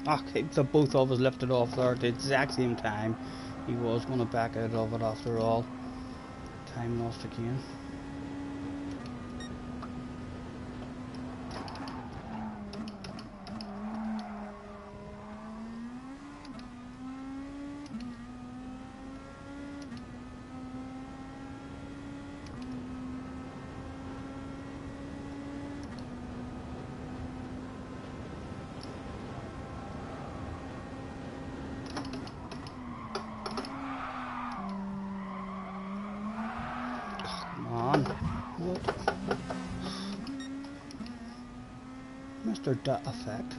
Speaker 1: Okay, so both of us lifted off there at the exact same time. He was going to back out of it after all. Time lost again. Mr. Dot Effect.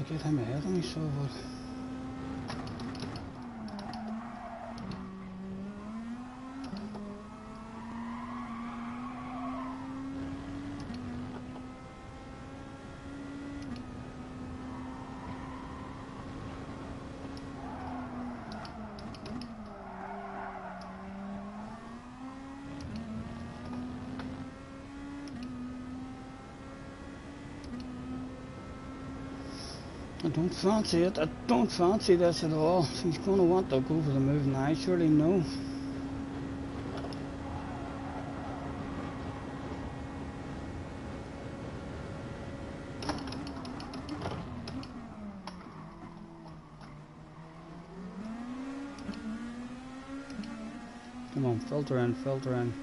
Speaker 1: get him ahead of me, so what? I don't fancy it. I don't fancy this at all. He's going to want to go for the move now, surely no. Come on, filter in, filter in.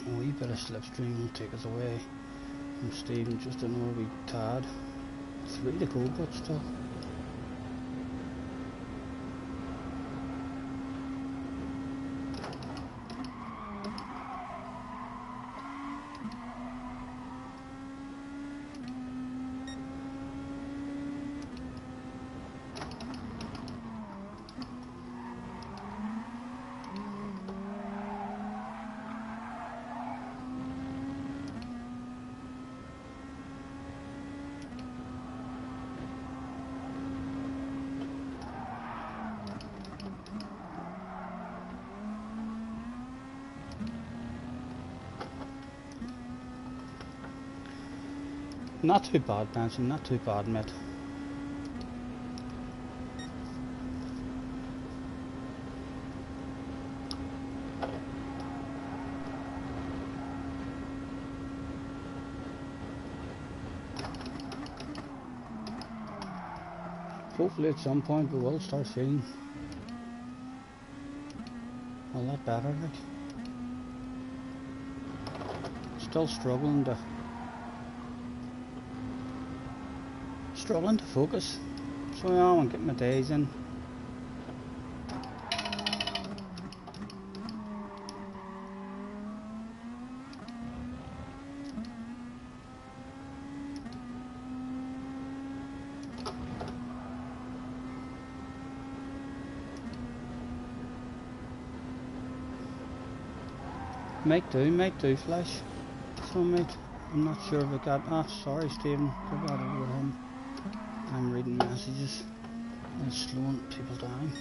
Speaker 1: A wee bit of slipstream will take us away from Stephen, just another wee tad. 3 to go, but still. Not too bad, Benson, not too bad, mate. Hopefully at some point we will start feeling a lot better, like. Still struggling to focus, so I want to get my days in. Make do, Flash. So mate, I'm not sure if I got. Oh, sorry, Stephen, forgot about him. I'm reading messages. It's slowing people down.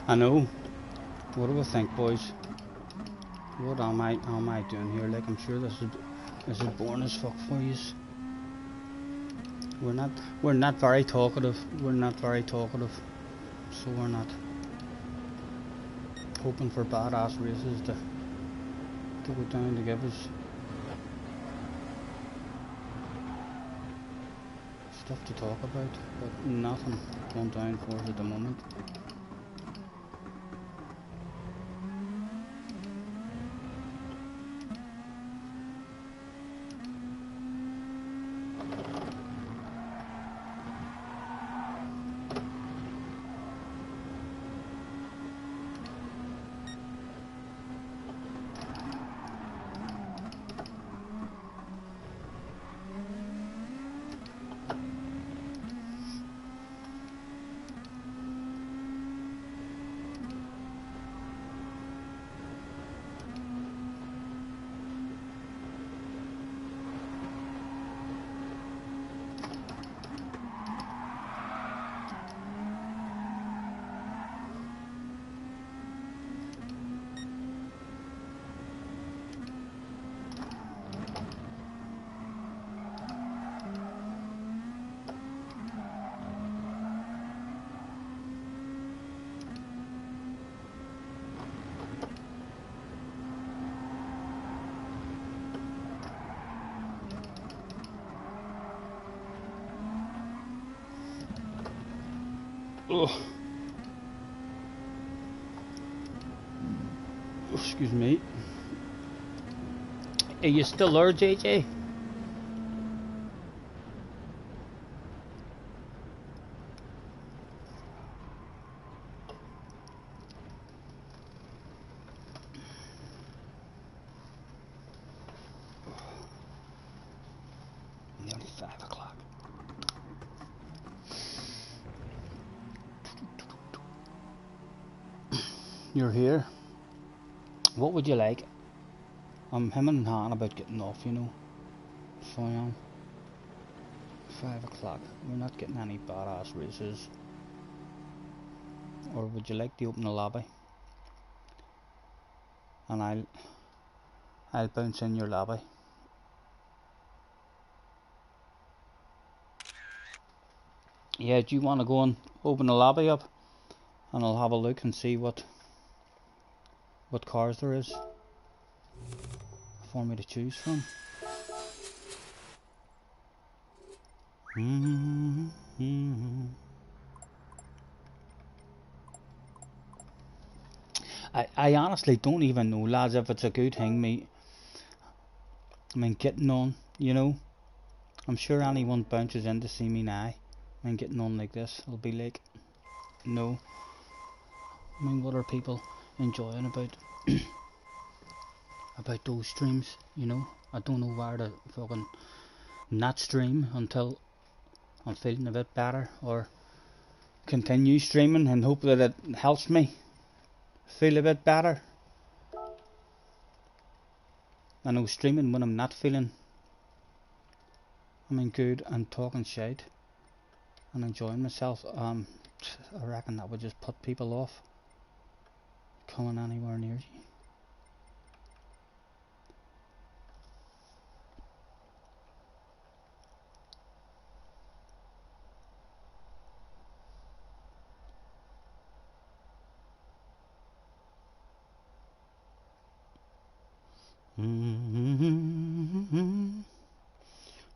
Speaker 1: I know. What do we think, boys? What am I doing here? Like, I'm sure this is boring as fuck for you. We're not very talkative. We're not very talkative. So we're not hoping for badass races to go down to give us stuff to talk about, but nothing going down for us at the moment. Oh, excuse me. Are you still there, JJ? Nearly 5 o'clock. You're here. What would you like? I'm hemming and hawing about getting off, you know. So I am. 5 o'clock. We're not getting any badass races. Or would you like to open the lobby? And I'll bounce in your lobby. Yeah, do you want to go and open the lobby up? And I'll have a look and see what cars there is for me to choose from. I honestly don't even know, lads, if it's a good thing getting on, you know. I'm sure anyone bounces in to see me now, getting on like this, it'll be like, no. What are people enjoying about about those streams, you know? I don't know where to fucking not stream until I'm feeling a bit better, or continue streaming and hope that it helps me feel a bit better. I know streaming when I'm not feeling good and talking shit and enjoying myself, I reckon that would just put people off coming anywhere near you.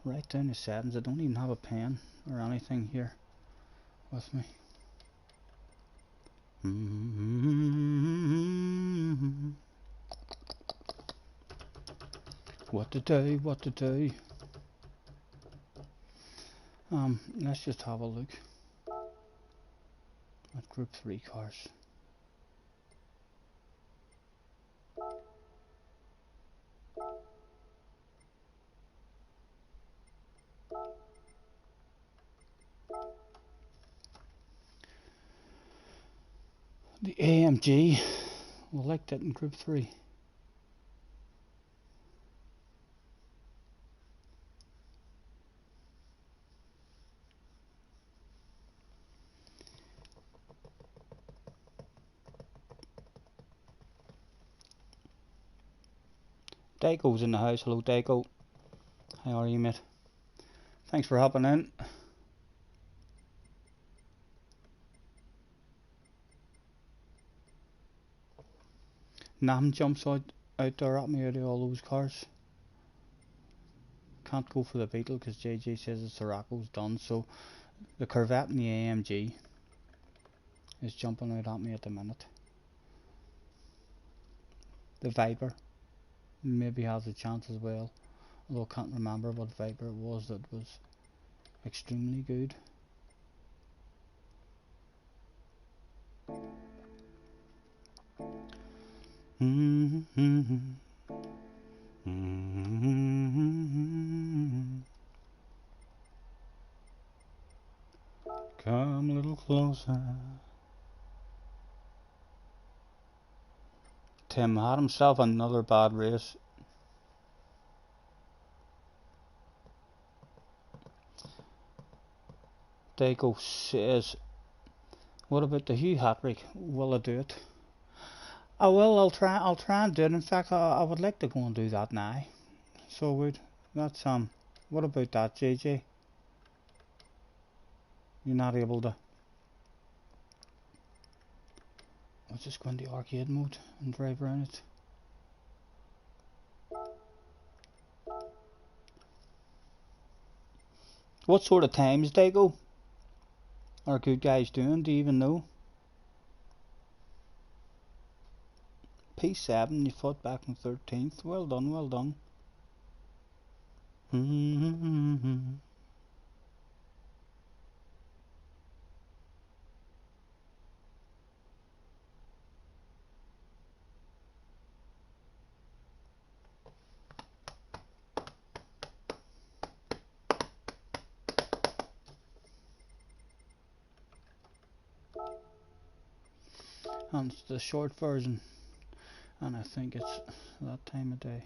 Speaker 1: Right down the settings. I don't even have a pen or anything here with me. What to do, what to do. Let's just have a look at Group 3 cars. The AMG, we'll like that in Group 3. Dago's in the house. Hello, Dago. How are you, mate? Thanks for hopping in. Nam jumps out there at me out of all those cars. Can't go for the Beetle because JJ says the Sirocco's done. So the Corvette and the AMG is jumping out at me at the minute. The Viper maybe has a chance as well, although I can't remember what Viper it was that was extremely good. Come a little closer. Tim had himself another bad race. Dago says, what about the Hugh hat-trick? Will I do it? I will. I'll try and do it. In fact, I would like to go and do that now. So would. That's what about that, JJ? You're not able to. I'll just go into arcade mode and drive around it. What sort of times, Dago, are good guys doing? Do you even know? P7, you fought back in 13th. Well done, well done. And it's the short version, and I think it's that time of day.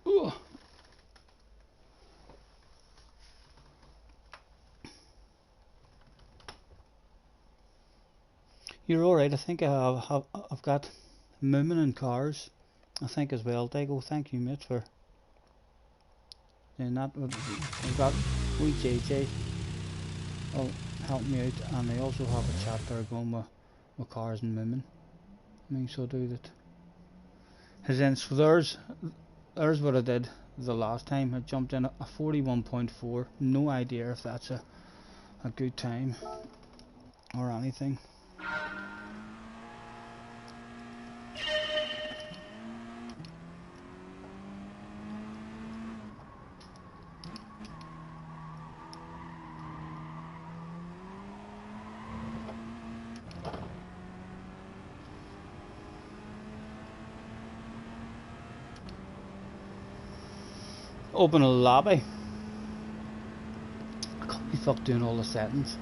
Speaker 1: Ooh. You're alright. I think I've got movement in cars, I think, as well. Dago, thank you, mate, for doing that. I've got wee JJ will help me out, and I also have a chat there going with cars and movement. I mean, so do that. As in, so there's what I did the last time. I jumped in a 41.4. No idea if that's a good time or anything. Open a lobby. I can't be fucked doing all the settings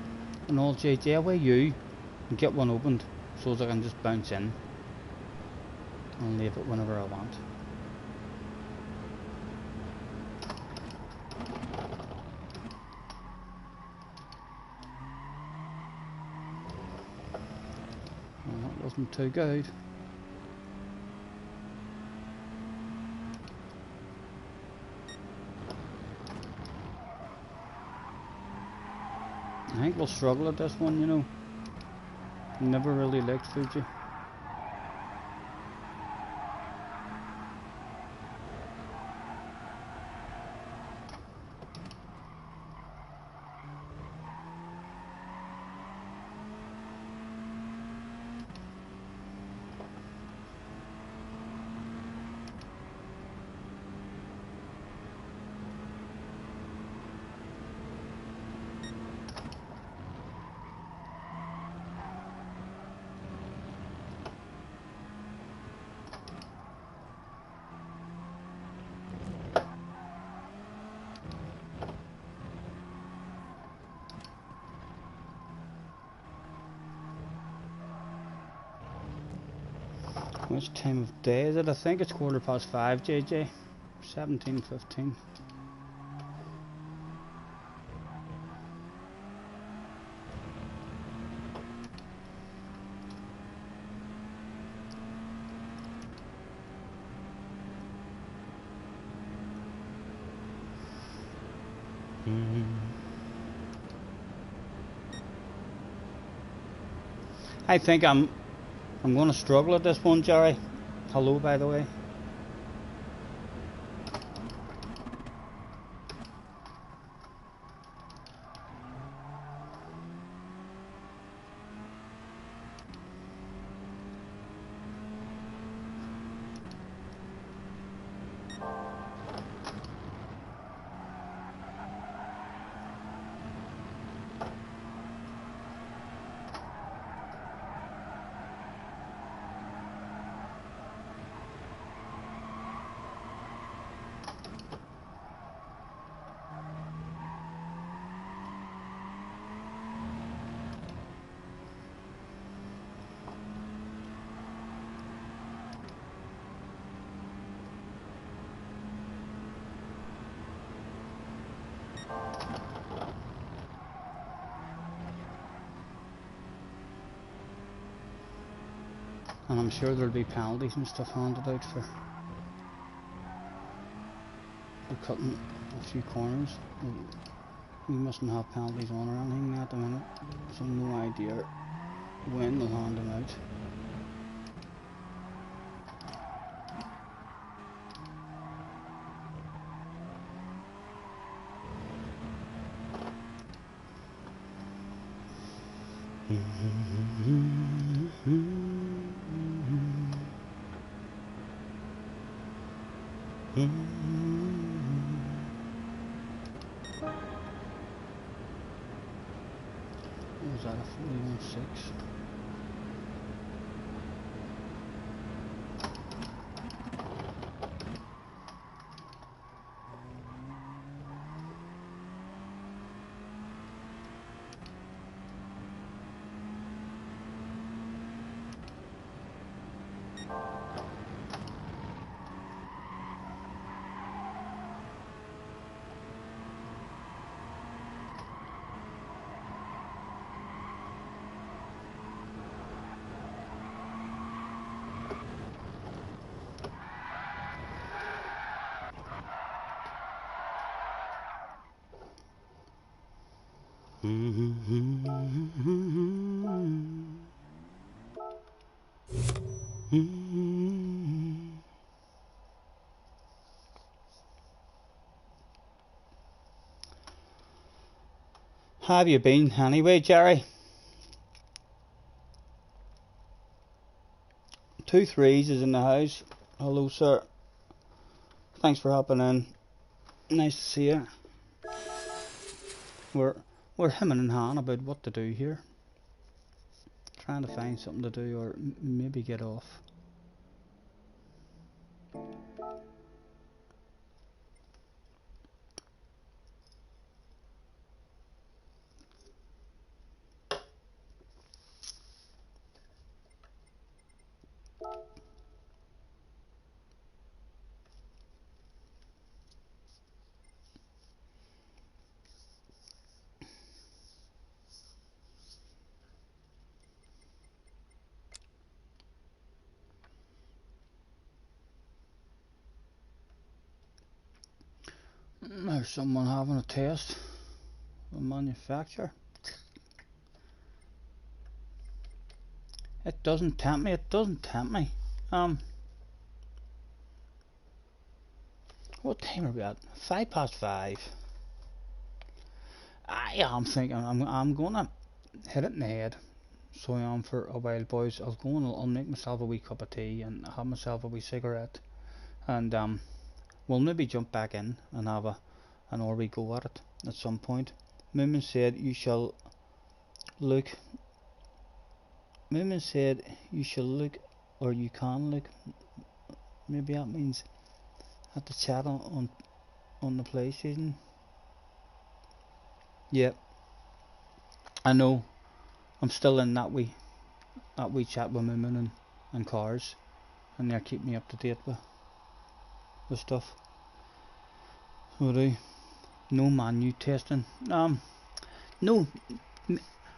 Speaker 1: and all. JJ, away you and get one opened so that I can just bounce in and leave it whenever I want. Well, that wasn't too good. I think we'll struggle at this one, you know. Never really liked Fuji. Which time of day is it? I think it's 5:15, JJ. 17:15. I think I'm going to struggle at this one, Jerry. Hello, by the way. And I'm sure there'll be penalties and stuff handed out for cutting a few corners. We mustn't have penalties on or anything at the minute, so no idea when they'll hand them out. Was that a 41.6? How have you been anyway, Jerry? 2 3s is in the house. Hello, sir. Thanks for hopping in. Nice to see you. We're hemming and hawing about what to do here. Trying to find something to do, or maybe get off. There's someone having a test. A manufacturer. It doesn't tempt me. It doesn't tempt me. What time are we at? 5:05. I'm thinking I'm gonna hit it in the head. So I am for a while, boys. I'll make myself a wee cup of tea and have myself a wee cigarette, and we'll maybe jump back in and have an wee go at it at some point. Moomin said you shall look. Moomin said you shall look, or you can look. Maybe that means at the chat on the PlayStation. Yeah, I know. I'm still in that wee chat with Moomin and Cars, and they're keeping me up to date with stuff. So do. No menu testing. No.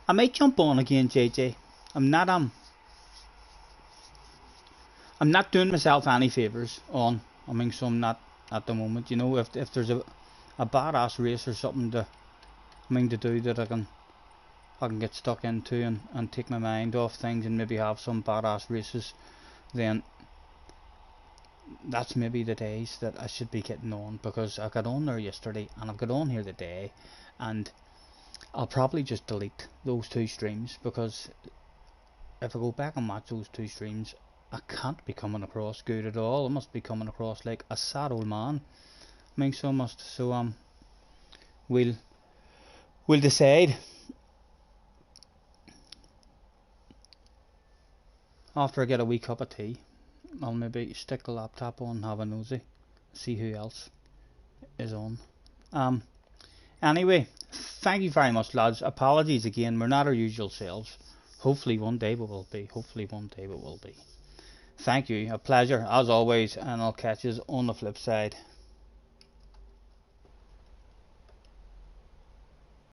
Speaker 1: I might jump on again, JJ. I'm not doing myself any favours on. I mean, so I'm not at the moment. You know, if there's a badass race or something to do that I can get stuck into and take my mind off things and maybe have some badass races, then that's maybe the days that I should be getting on, because I got on there yesterday and I've got on here today, and I'll probably just delete those 2 streams, because if I go back and watch those 2 streams, I can't be coming across good at all. I must be coming across like a sad old man. I mean, so must. So we'll decide after I get a wee cup of tea. I'll maybe stick the laptop on and have a nosy, see who else is on. Anyway, thank you very much, lads. Apologies again, we're not our usual selves. Hopefully one day we will be. Thank you, a pleasure as always, and I'll catch you on the flip side.